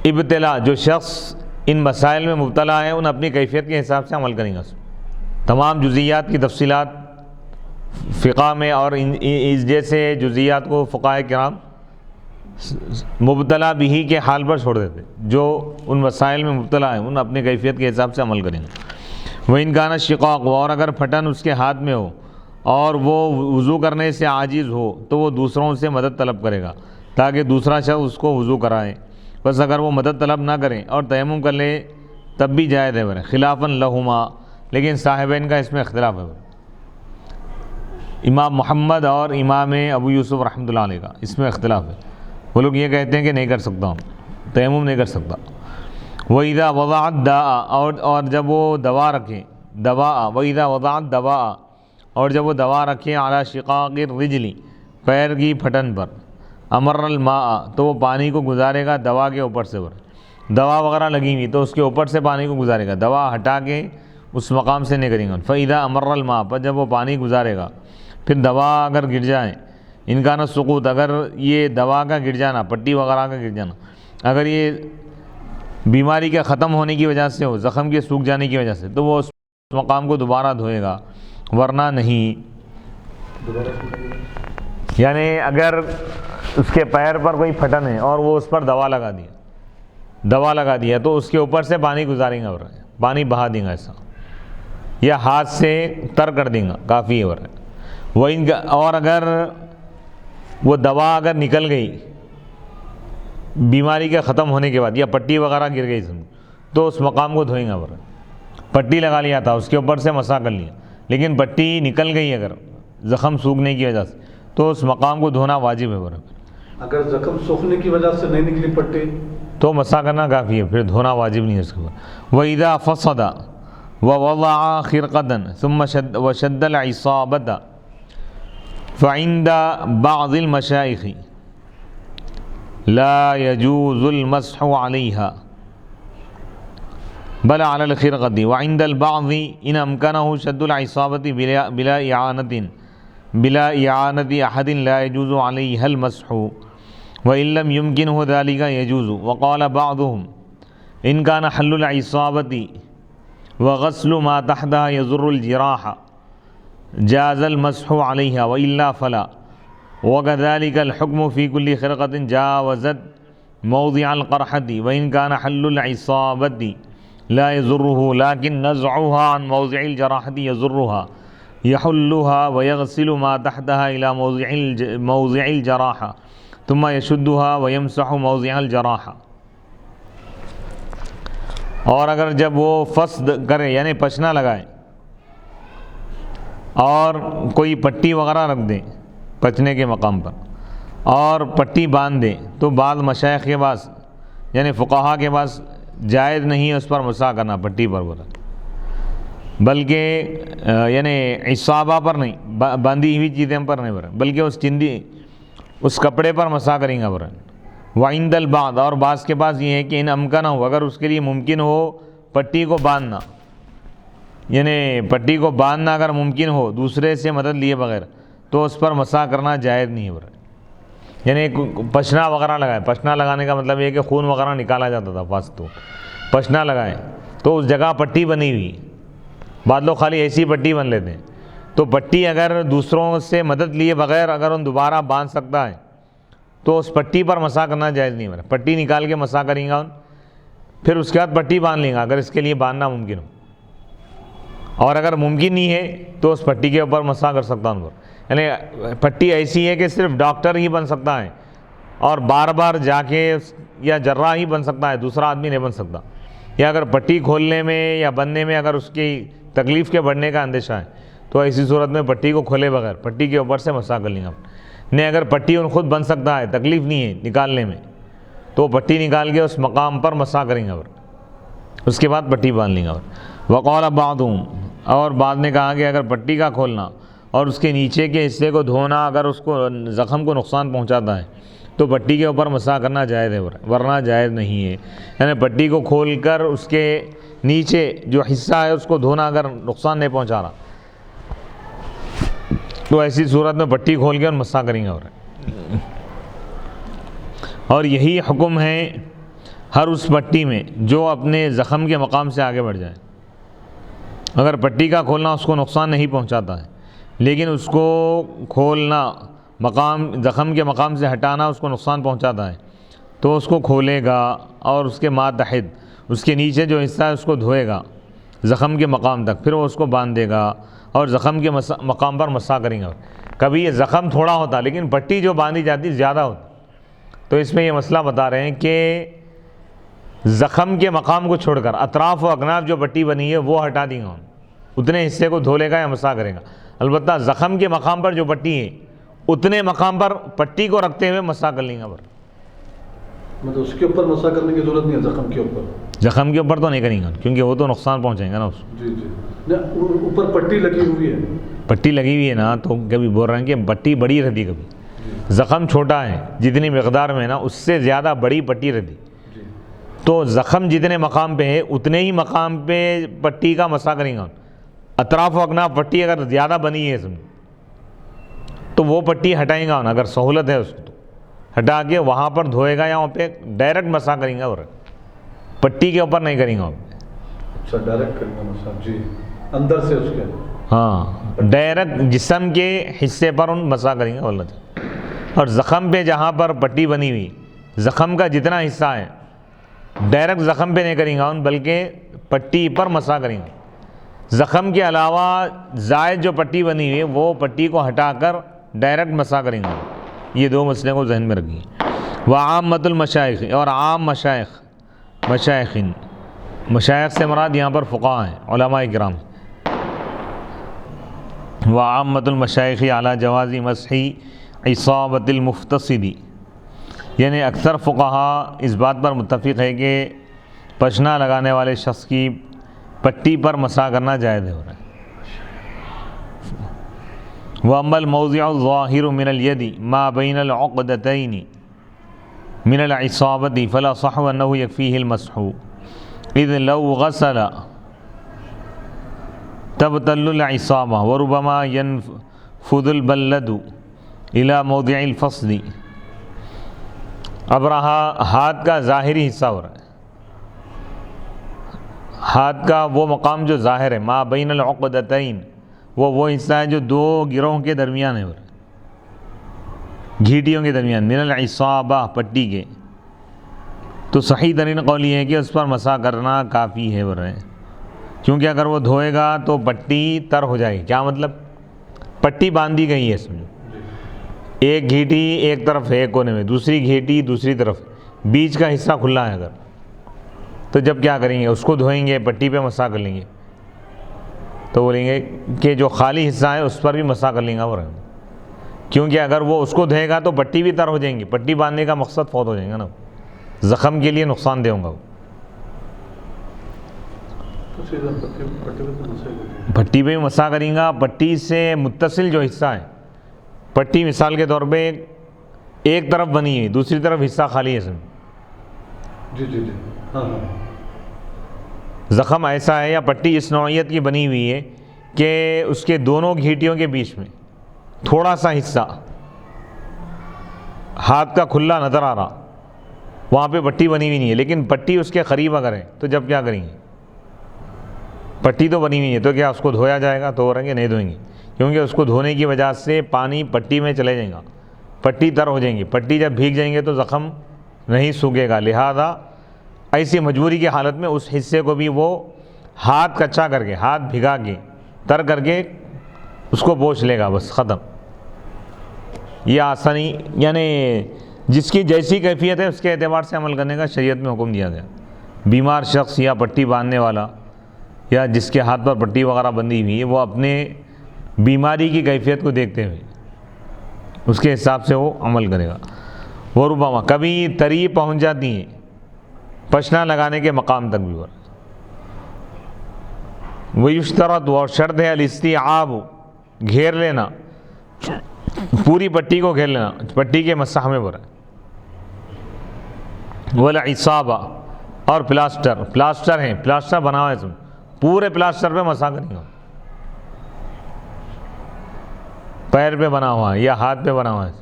ابتلا، جو شخص ان مسائل میں مبتلا ہے، ان اپنی کیفیت کے حساب سے عمل کریں گا۔ تمام جزیات کی تفصیلات فقہ میں، اور اس جیسے جزیات کو فقہاء کرام مبتلا بھی کے حال پر چھوڑ دیتے، جو ان مسائل میں مبتلا ہے ان اپنے کیفیت کے حساب سے عمل کریں گے۔ وَإِن كَانَ الشِّقَاقُ، اور اگر پھٹن اس کے ہاتھ میں ہو اور وہ وضو کرنے سے عاجز ہو تو وہ دوسروں سے مدد طلب کرے گا تاکہ دوسرا شخص اس کو وضو کرائے۔ بس اگر وہ مدد طلب نہ کریں اور تیمم کر لے تب بھی جائز ہے، خلافاً لہما، لیکن صاحبین کا اس میں اختلاف ہے۔ امام محمد اور امام ابو یوسف رحمۃ اللہ علیہ کا اس میں اختلاف ہے، وہ لوگ یہ کہتے ہیں کہ نہیں کر سکتا ہوں، تیمم نہیں کر سکتا۔ وَإِذَا وَضَعَتْ دَاءً، اور جب وہ دوا رکھے، وَإِذَا وَضَعَتْ دَوَاءً، اور جب وہ دوا رکھے عَلَى شِقَاقِ الرِّجْلِ، پیر کی پھٹن پر، امر الماء، تو وہ پانی کو گزارے گا دوا کے اوپر سے، دوا وغیرہ لگی ہوئی تو اس کے اوپر سے پانی کو گزارے گا، دوا ہٹا کے اس مقام سے نہیں کریں گا۔ فَإِذَا أَمَرَّ الْمَاءَ، پر جب وہ پانی گزارے گا، پھر دوا اگر گر جائے، إِن كَانَ السُّقُوطُ، اگر یہ دوا کا گر جانا، پٹی وغیرہ کا گر جانا، اگر یہ بیماری کے ختم ہونے کی وجہ سے ہو، زخم کے سوکھ جانے کی وجہ سے، تو وہ اس مقام کو دوبارہ دھوئے گا، ورنہ نہیں۔ یعنی اگر اس کے پیر پر کوئی پھٹن ہے اور وہ اس پر دوا لگا دیا تو اس کے اوپر سے پانی گزاریں گا، پانی بہا دیں گا ایسا، یا ہاتھ سے تر کر دیں گا، کافی ہے۔ وہ اور اگر وہ دوا اگر نکل گئی بیماری کے ختم ہونے کے بعد، یا پٹی وغیرہ گر گئی تو اس مقام کو دھوئیں گا۔ پٹی لگا لیا تھا، اس کے اوپر سے مسح کر لیا، لیکن پٹی نکل گئی اگر زخم سوکھنے کی وجہ سے تو اس مقام کو دھونا واجب ہے۔
اگر زخم سوکھنے کی وجہ سے نہیں نکلی پٹی
تو مسح کرنا کافی ہے، پھر دھونا واجب نہیں ہے اس کے اوپر۔ وَإِذَا فَصَدَ وَوَضَعَ خِرْقَةً ثُمَّ وَشَدَّ الْعِصَابَةَ فَعِنْدَ بَعْضِ الْمَشَائِخِ لَا يَجُوزُ الْمَسْحُ عَلَيْهَا بل على الخرقة، وعند البعض إن أمكنه شد العصابة بلا إعانة أحد لا يجوز عليها المسح، وإن لم يمكنه ذلك يجوز۔ وقال بعضهم إن كان حل العصابة وغسل ما تحتها يضر الجراح جاز المسح عليها، وإلا فلا، وكذلك الحكم في كل خرقة جاوزت موضع القرحة، وإن كان حل العصابة لا يضره لكن نزعها عن موضع الجراحة يضرها يحلها ويغسل ما تحتها إلى موضع الجراحة ثم يشدها ويمسح موضع الجراحة۔ اور اگر جب وہ فسد کرے یعنی پچنا لگائے اور کوئی پٹی وغیرہ رکھ دے پچنے کے مقام پر اور پٹی باندھ دے، تو بعض مشائخ کے پاس یعنی فقہا کے پاس جائز نہیں ہے اس پر مسح کرنا، پٹی پر بولا، بلکہ یعنی اصابہ پر نہیں، باندھی ہوئی چیزیں پر نہیں بولا، بلکہ اس کپڑے پر مسح کریں گا بولا۔ وعند البعض، اور بعض کے پاس یہ ہے کہ ان امکن ہو، اگر اس کے لیے ممکن ہو پٹی کو باندھنا، یعنی پٹی کو باندھنا اگر ممکن ہو دوسرے سے مدد لیے بغیر، تو اس پر مسح کرنا جائز نہیں ہے بولا۔ یعنی پشنا وغیرہ لگائے، پشنا لگانے کا مطلب یہ ہے کہ خون وغیرہ نکالا جاتا تھا فاستو، پشنا لگائے تو اس جگہ پٹی بنی ہوئی، بعض لوگ خالی ایسی پٹی بن لیتے ہیں، تو پٹی اگر دوسروں سے مدد لیے بغیر اگر ان دوبارہ باندھ سکتا ہے تو اس پٹی پر مسح کرنا جائز نہیں ہے، پٹی نکال کے مسح کریں گا، پھر اس کے بعد پٹی باندھ لیں گا اگر اس کے لیے باندھنا ممکن ہو، اور اگر ممکن نہیں ہے تو اس پٹی کے اوپر مسح کر سکتا ہوں۔ یعنی پٹی ایسی ہے کہ صرف ڈاکٹر ہی بن سکتا ہے اور بار بار جا کے، یا جراح ہی بن سکتا ہے، دوسرا آدمی نہیں بن سکتا، یا اگر پٹی کھولنے میں یا بندنے میں اگر اس کی تکلیف کے بڑھنے کا اندیشہ ہے تو ایسی صورت میں پٹی کو کھولے بغیر پٹی کے اوپر سے مسح کر لیں گا۔ نہیں اگر پٹی ان خود بن سکتا ہے، تکلیف نہیں ہے نکالنے میں، تو پٹی نکال کے اس مقام پر مسح کریں گا، اس کے بعد پٹی باندھ لیں گا۔ وقال بعضهم، اور بعد نے کہا کہ اگر پٹی کا کھولنا اور اس کے نیچے کے حصے کو دھونا اگر اس کو زخم کو نقصان پہنچاتا ہے تو پٹی کے اوپر مسح کرنا جائز ہے، ورنہ جائز نہیں ہے۔ یعنی پٹی کو کھول کر اس کے نیچے جو حصہ ہے اس کو دھونا اگر نقصان نہیں پہنچا رہا تو ایسی صورت میں پٹی کھول کے اور مسح کریں گے۔ اور یہی حکم ہے ہر اس پٹی میں جو اپنے زخم کے مقام سے آگے بڑھ جائے۔ اگر پٹی کا کھولنا اس کو نقصان نہیں پہنچاتا ہے لیکن اس کو کھولنا زخم کے مقام سے ہٹانا اس کو نقصان پہنچاتا ہے تو اس کو کھولے گا اور اس کے ماتحت اس کے نیچے جو حصہ ہے اس کو دھوئے گا زخم کے مقام تک، پھر وہ اس کو باندھ دے گا اور زخم کے مقام پر مسح کریں گا۔ کبھی یہ زخم تھوڑا ہوتا لیکن پٹی جو باندھی جاتی زیادہ ہوتی، تو اس میں یہ مسئلہ بتا رہے ہیں کہ زخم کے مقام کو چھوڑ کر اطراف و اکناف جو پٹی بنی ہے وہ ہٹا دیں گا، اتنے حصے کو دھو لے گا یا مسح کرے گا۔ البتہ زخم کے مقام پر جو پٹی ہے اتنے مقام پر پٹی کو رکھتے ہوئے مسح کر لیں گا۔
مطلب اس کے اوپر مسح کرنے کی ضرورت نہیں ہے،
زخم کے اوپر تو نہیں کریں گا کیونکہ وہ تو نقصان پہنچیں گا نا اس کو۔
جی اوپر پٹی لگی ہوئی ہے،
پٹی لگی ہوئی ہے نا، تو کبھی بول رہے ہیں کہ پٹی بڑی رہتی، کبھی زخم چھوٹا ہے جتنی مقدار میں نا اس سے زیادہ بڑی پٹی رہتی، تو زخم جتنے مقام پہ ہے اتنے ہی مقام پہ پٹی کا مسح کریں گا۔ اطراف و اکناف پٹی اگر زیادہ بنی ہے سمجھو تو وہ پٹی ہٹائیں گا، اگر سہولت ہے اس کو تو ہٹا کے وہاں پر دھوئے گا یا وہاں پہ ڈائریکٹ مسح کریں گا، اور پٹی کے اوپر نہیں کریں گا۔
اچھا ڈائریکٹ کریں گا مسح، جی اندر سے اس کے،
ہاں ڈائریکٹ جسم کے حصے پر ان مسح کریں گا اللہ۔ اور زخم پہ جہاں پر پٹی بنی ہوئی زخم کا جتنا حصہ ہے ڈائریکٹ زخم پہ نہیں کریں گا بلکہ پٹی پر مسح کریں گا۔ زخم کے علاوہ زائد جو پٹی بنی ہوئی ہے وہ پٹی کو ہٹا کر ڈائریکٹ مسح کریں گا۔ یہ دو مسئلے کو ذہن میں رکھیے۔ وعامۃ المشائخ، اور عام مشائخین سے مراد یہاں پر فقہاء ہیں، علماء کرام۔ وعامۃ المشائخ علی جواز مسح اصابۃ المفتصد، یعنی اکثر فقہاء اس بات پر متفق ہے کہ پشنا لگانے والے شخص کی پٹی پر مسح کرنا جائز ہے۔ وَأَمَّا الْمَوْضِعُ الظَّاهِرُ مِنَ الْيَدِ مَا بَيْنَ الْعُقْدَتَيْنِ مِنَ الْعِصَابَةِ فَلَا صَحُّ أَنَّهُ يَكْفِيهِ الْمَسْحُ إِذْ لَوْ غَسَلَ تَبْطَلُّ الْعِصَابَةُ وَرُبَّمَا يَنْفُذُ الْبَلَّدُ إِلَى مَوْضِعِ الْفَصْلِ۔ اب رہا ہاتھ کا ظاہری حصہ ہو رہا ہے، ہاتھ کا وہ مقام جو ظاہر ہے، ما بین العقدتین، وہ حصہ ہے جو دو گروہ کے درمیان ہے، گھیٹیوں کے درمیان، من العصابہ پٹی کے، تو صحیح ترین قول یہ ہے کہ اس پر مسح کرنا کافی ہے، کیونکہ اگر وہ دھوئے گا تو پٹی تر ہو جائے گی۔ کیا مطلب؟ پٹی باندھی گئی ہے، سمجھو ایک گھیٹی ایک طرف ہے ایک کونے میں، دوسری گھیٹی دوسری طرف، بیچ کا حصہ کھلا ہے، اگر تو جب کیا کریں گے؟ اس کو دھوئیں گے، پٹی پہ مسح کر لیں گے، تو بولیں گے کہ جو خالی حصہ ہے اس پر بھی مسح کر لیں گا، کیونکہ اگر وہ اس کو دھوئے گا تو پٹی بھی تر ہو جائیں گی، پٹی باندھنے کا مقصد فوت ہو جائے گا نا، زخم کے لیے نقصان دہ ہوں گا وہ۔ پٹی پہ بھی مسح کریں گا. پٹی سے متصل جو حصہ ہے, پٹی مثال کے طور پہ ایک طرف بنی ہوئی, دوسری طرف حصہ خالی ہے, اس میں
جی جی جی ہاں ہاں.
زخم ایسا ہے یا پٹی اس نوعیت کی بنی ہوئی ہے کہ اس کے دونوں گھیٹیوں کے بیچ میں تھوڑا سا حصہ ہاتھ کا کھلا نظر آ رہا, وہاں پہ پٹی بنی ہوئی نہیں ہے, لیکن پٹی اس کے قریب اگر ہے تو جب کیا کریں گے؟ پٹی تو بنی ہوئی ہے تو کیا اس کو دھویا جائے گا؟ تو رہیں گے نہیں دھوئیں گے, کیونکہ اس کو دھونے کی وجہ سے پانی پٹی میں چلے جائے گا, پٹی تر ہو جائیں گی, پٹی جب بھیگ جائیں گے تو زخم نہیں سوکھے گا. لہذا ایسی مجبوری کی حالت میں اس حصے کو بھی وہ ہاتھ کچا کر کے, ہاتھ بھگا کے, تر کر کے اس کو پوچھ لے گا, بس ختم. یہ آسانی یعنی جس کی جیسی کیفیت ہے اس کے اعتبار سے عمل کرنے کا شریعت میں حکم دیا گیا. بیمار شخص یا پٹی باندھنے والا یا جس کے ہاتھ پر پٹی وغیرہ بندھی ہوئی ہے, وہ اپنے بیماری کی کیفیت کو دیکھتے ہوئے اس کے حساب سے وہ عمل کرے گا. وہ ربما کبھی تری پہنچ جاتی ہیں پشنا لگانے کے مقام تک بھی. وہ یشترط, اور شرط ہے, الاستیعاب گھیر لینا, پوری پٹی کو گھیر لینا, پٹی کے مسح میں برا. والعصابہ, اور پلاسٹر ہیں, پلاسٹر بنا ہوا ہے, اس میں پورے پلاسٹر پہ مسح کریں گا, پیر پہ بنا ہوا ہے یا ہاتھ پہ بنا ہوا ہے.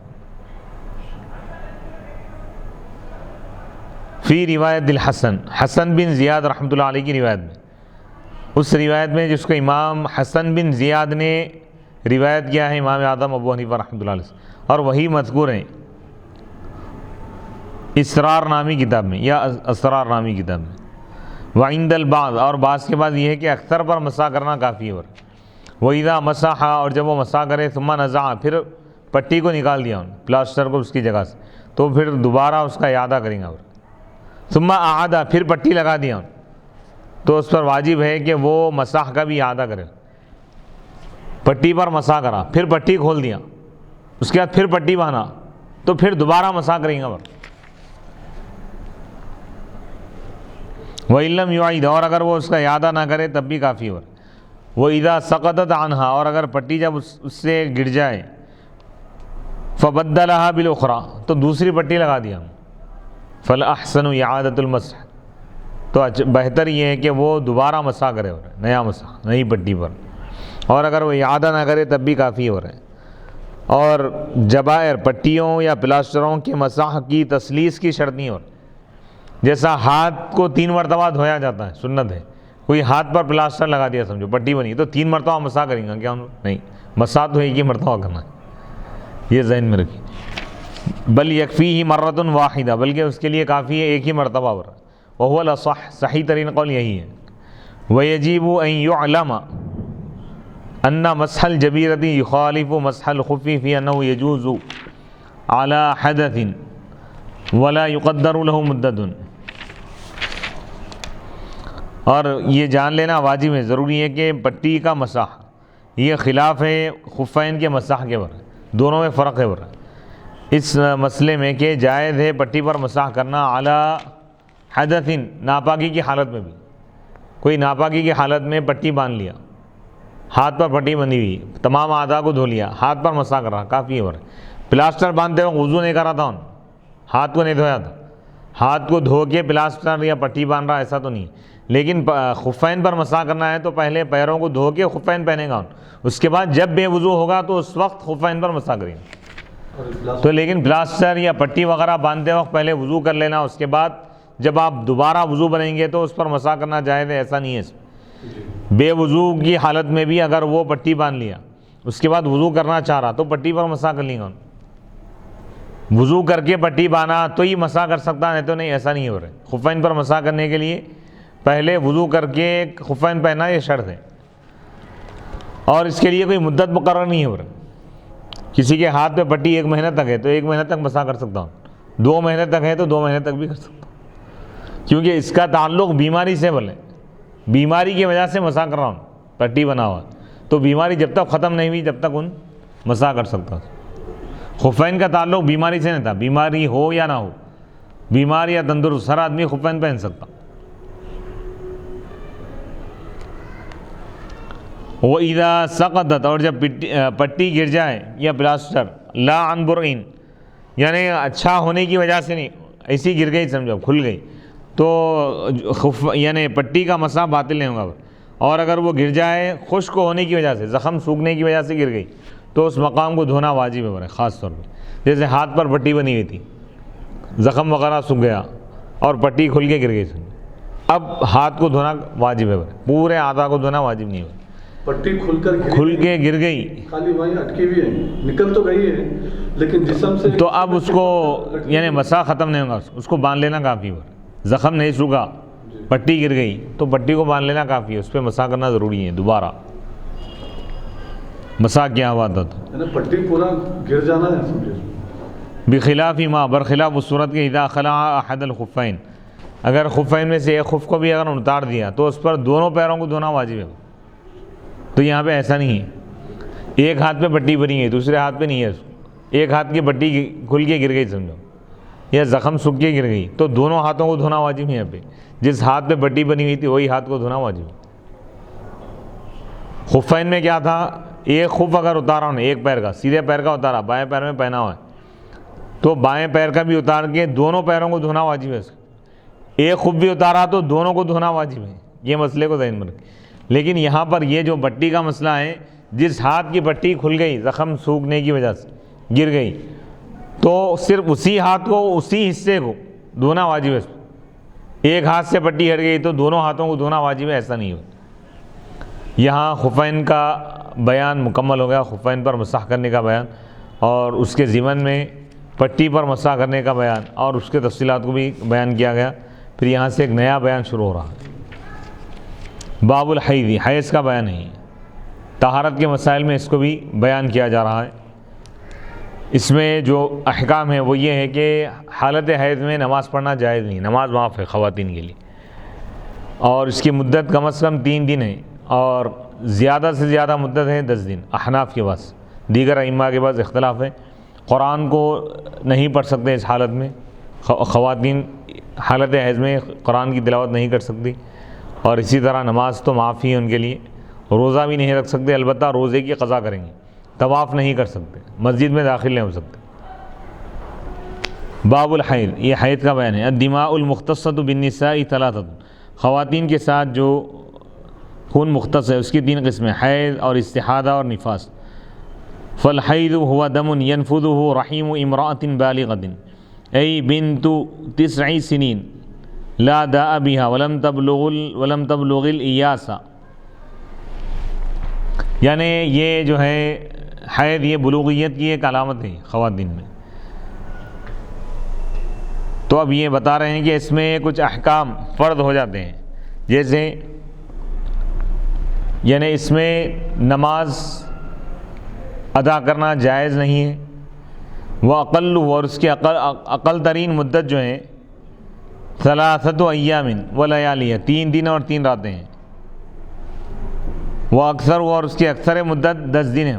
فی روایت الحسن, حسن بن زیاد رحمۃ اللہ علیہ کی روایت میں, اس روایت میں جس کو امام حسن بن زیاد نے روایت کیا ہے امام اعظم ابو حنیفہ رحمۃ اللہ علیہ سے, اور وہی مذکور ہیں اسرار نامی کتاب میں یا اسرار نامی کتاب میں. وعند البعض, اور بعض کے بعد یہ ہے کہ اکثر پر مسح کرنا کافی ہے. وَإِذَا مَسَحَ, اور جب وہ مسح کرے, ثُمَّ نَزَعَ, پھر پٹی کو نکال دیا پلاسٹر کو اس کی جگہ سے, تو پھر دوبارہ اس کا اعادہ کریں گا. ثُمَّ أَعَادَ, پھر پٹی لگا دیا, تو اس پر واجب ہے کہ وہ مسح کا بھی اعادہ کرے. پٹی پر مسح کرا, پھر پٹی کھول دیا, اس کے بعد پھر پٹی باندھا, تو پھر دوبارہ مسح کریں گا. وَإِن لَّمْ يُعِيدْ, اور اگر وہ اس کا اعادہ نہ کرے تب بھی کافی ہے. وَإِذَا سَقَطَتْ عَنْهَا, اور اگر پٹی جب اس سے گر جائے, فَبَدَّلَهَا بِالْأُخْرَى, تو دوسری پٹی لگا دیا, فَالْأَحْسَنُ إِعَادَةُ الْمَسْحِ, تو بہتر یہ ہے کہ وہ دوبارہ مسح کرے, نیا مسح نئی پٹی پر. اور اگر وہ اعادہ نہ کرے تب بھی کافی ہو رہا ہے. اور جبائر, پٹیوں یا پلاسٹروں کے مسح کی تسلیس کی شرط نہیں ہو رہی. جیسا ہاتھ کو 3 مرتبہ دھویا جاتا ہے, سنت ہے, کوئی ہاتھ پر پلاسٹر لگا دیا, سمجھو پٹی بنی, تو 3 مرتبہ مسح کریں گا کیا؟ نہیں, مسح تو ایک ہی مرتبہ کرنا ہے, یہ ذہن میں رکھیے. بل یکفیہ مرۃ واحدہ, بلکہ اس کے لیے کافی ہے ایک ہی مرتبہ ہو رہا ہے. وہو الاصح, صحیح ترین قول یہی ہے. ویجب ان یعلم ان مسح الجبیرۃ یخالف مسح الخف فی انہ یجوز علی حدث ولا یقدر له مدۃ. اور یہ جان لینا واجب ہے, ضروری ہے کہ پٹی کا مسح یہ خلاف ہے خفین کے مسح کے بارے, دونوں میں فرق ہے اس مسئلے میں کہ جائز ہے پٹی پر مسح کرنا علی حدث, ناپاکی کی حالت میں بھی. کوئی ناپاکی کی حالت میں پٹی باندھ لیا, ہاتھ پر پٹی بندھی ہوئی, تمام اعضاء کو دھو لیا, ہاتھ پر مسح کر رہا, کافی ہے. پلاسٹر باندھتے وقت وضو نہیں کر رہا تھا, ہاتھ کو نہیں دھویا تھا, ہاتھ کو دھو کے پلاسٹر یا پٹی باندھ رہا, ایسا تو نہیں. لیکن خفین پر مسح کرنا ہے تو پہلے پیروں کو دھو کے خفین پہنے گا, اس کے بعد جب بے وضو ہوگا تو اس وقت خفین پر مسح کریں گے. تو لیکن پلاسٹر یا پٹی وغیرہ باندھتے وقت پہلے وضو کر لینا, اس کے بعد جب آپ دوبارہ وضو بنیں گے تو اس پر مسح کرنا جائز ہے, ایسا نہیں ہے. بے وضو کی حالت میں بھی اگر وہ پٹی باندھ لیا, اس کے بعد وضو کرنا چاہ رہا, تو پٹی پر مسح کر لیں گا. وضو کر کے پٹی باندھا تو ہی مسح کر سکتا, نہیں تو نہیں, ایسا نہیں ہو رہا ہے. خفین پر مسح کرنے کے لیے پہلے وضو کر کے خفین پہنا, یہ شرط ہے. اور اس کے لیے کوئی مدت مقرر نہیں ہو رہا. کسی کے ہاتھ پہ پٹی 1 مہینہ تک ہے تو 1 مہینہ تک مسح کر سکتا ہوں, 2 مہینے تک ہے تو 2 مہینے تک بھی کر سکتا ہوں, کیونکہ اس کا تعلق بیماری سے بولے, بیماری کی وجہ سے مسح کر رہا ہوں, پٹی بنا ہوا, تو بیماری جب تک ختم نہیں ہوئی جب تک ان مسح کر سکتا ہوں. خفین کا تعلق بیماری سے نہیں تھا, بیماری ہو یا نہ ہو, بیمار یا تندرست ہر آدمی خفین پہن سکتا. وَإِذَا سَقَطَتْ اور جب پٹی گر جائے یا پلاسٹر لا عن برعین یعنی اچھا ہونے کی وجہ سے نہیں، ایسی گر گئی سمجھو کھل گئی تو یعنی پٹی کا مسح باطل نہیں ہوگا. اور اگر وہ گر جائے خشک ہونے کی وجہ سے، زخم سوکھنے کی وجہ سے گر گئی تو اس مقام کو دھونا واجب ہے خاص طور پہ. جیسے ہاتھ پر پٹی بنی ہوئی تھی، زخم وغیرہ سوکھ گیا اور پٹی کھل کے گر گئی، اب ہاتھ کو دھونا واجب ہے، پورے اعضاء کو دھونا واجب نہیں ہے.
پٹی کھل
کے گر گئی
خالی وہیں اٹکی ہوئی ہے، نکل تو گئی ہے لیکن جسم سے
تو اب اس کو یعنی مسح ختم نہیں ہوگا، اس کو باندھ لینا کافی ہے. زخم نہیں سوکھا، پٹی گر گئی تو پٹی کو باندھ لینا کافی ہے، اس پہ مسح کرنا ضروری ہے. دوبارہ مسح کیا ہوا تھا تو
پٹی پورا گر جانا ہے سمجھے.
بخلاف ما برخلاف اس صورت کے اذا خلع احد الخفین، اگر خفین میں سے ایک خف کو بھی اگر اتار دیا تو اس پر دونوں پیروں کو دھونا واجب ہے. تو یہاں پہ ایسا نہیں ہے ایک ہاتھ پہ پٹی بنی ہے دوسرے ہاتھ پہ نہیں ہے، ایک ہاتھ کی پٹی کھل کے گر گئی سمجھو یا زخم سوکھ کے گر گئی تو دونوں ہاتھوں کو دھونا واجب ہے. یہاں پہ جس ہاتھ پہ پٹی بنی ہوئی تھی وہی ہاتھ کو دھونا واجب ہے. خفین میں کیا تھا، ایک خف اگر اتارا انہیں ایک پیر کا، سیدھے پیر کا اتارا، بائیں پیر میں پہنا ہوا ہے تو بائیں پیر کا بھی اتار کے دونوں پیروں کو دھونا واجب ہے. ایک خف بھی اتارا تو دونوں کو دھونا واجب ہے. یہ مسئلے کو ذہن میں رکھیں. لیکن یہاں پر یہ جو پٹی کا مسئلہ ہے، جس ہاتھ کی پٹی کھل گئی زخم سوکھنے کی وجہ سے گر گئی تو صرف اسی ہاتھ کو اسی حصے کو دھونا واجب ہے. ایک ہاتھ سے پٹی ہٹ گئی تو دونوں ہاتھوں کو دھونا واجب ہے، ایسا نہیں ہو. یہاں خفین کا بیان مکمل ہو گیا، خفین پر مسح کرنے کا بیان اور اس کے ضمن میں پٹی پر مسح کرنے کا بیان اور اس کے تفصیلات کو بھی بیان کیا گیا. پھر یہاں سے ایک نیا بیان شروع ہو رہا ہے، باب الحیض، حیض کا بیان ہے. طہارت کے مسائل میں اس کو بھی بیان کیا جا رہا ہے. اس میں جو احکام ہے وہ یہ ہے کہ حالت حیض میں نماز پڑھنا جائز نہیں، نماز معاف ہے خواتین کے لیے، اور اس کی مدت کم از کم 3 دن ہے اور زیادہ سے زیادہ مدت ہے 10 دن. احناف کے پاس، دیگر ائمہ کے پاس اختلاف ہے. قرآن کو نہیں پڑھ سکتے اس حالت میں، خواتین حالت حیض میں قرآن کی تلاوت نہیں کر سکتی، اور اسی طرح نماز تو معاف ہی ہے ان کے لیے. روزہ بھی نہیں رکھ سکتے، البتہ روزے کی قضا کریں گے. طواف نہیں کر سکتے، مسجد میں داخل نہیں ہو سکتے. باب الحیض، یہ حیض کا بیان ہے. الدماء المختصۃ بالنساء ثلاثۃ، خواتین کے ساتھ جو خون مختص ہے اس کی 3 قسمیں، حیض اور استحاضہ اور نفاس. فالحیض هو دم ينفذه رحیم امرأة بالغة ای بنت 9 سنین لا داء بها ولم تبلغ الایاس. یعنی یہ جو ہے حیض، یہ بلوغیت کی ایک علامت ہے خواتین میں. تو اب یہ بتا رہے ہیں کہ اس میں کچھ احکام فرض ہو جاتے ہیں، جیسے یعنی اس میں نماز ادا کرنا جائز نہیں ہے. وہ اقل، اور اس کی اقل ترین مدت جو ہے 3 ایام و لیالیہ، 3 دن اور 3 راتیں ہیں. وہ اکثر، اور اس کی اکثر مدت 10 دن ہے.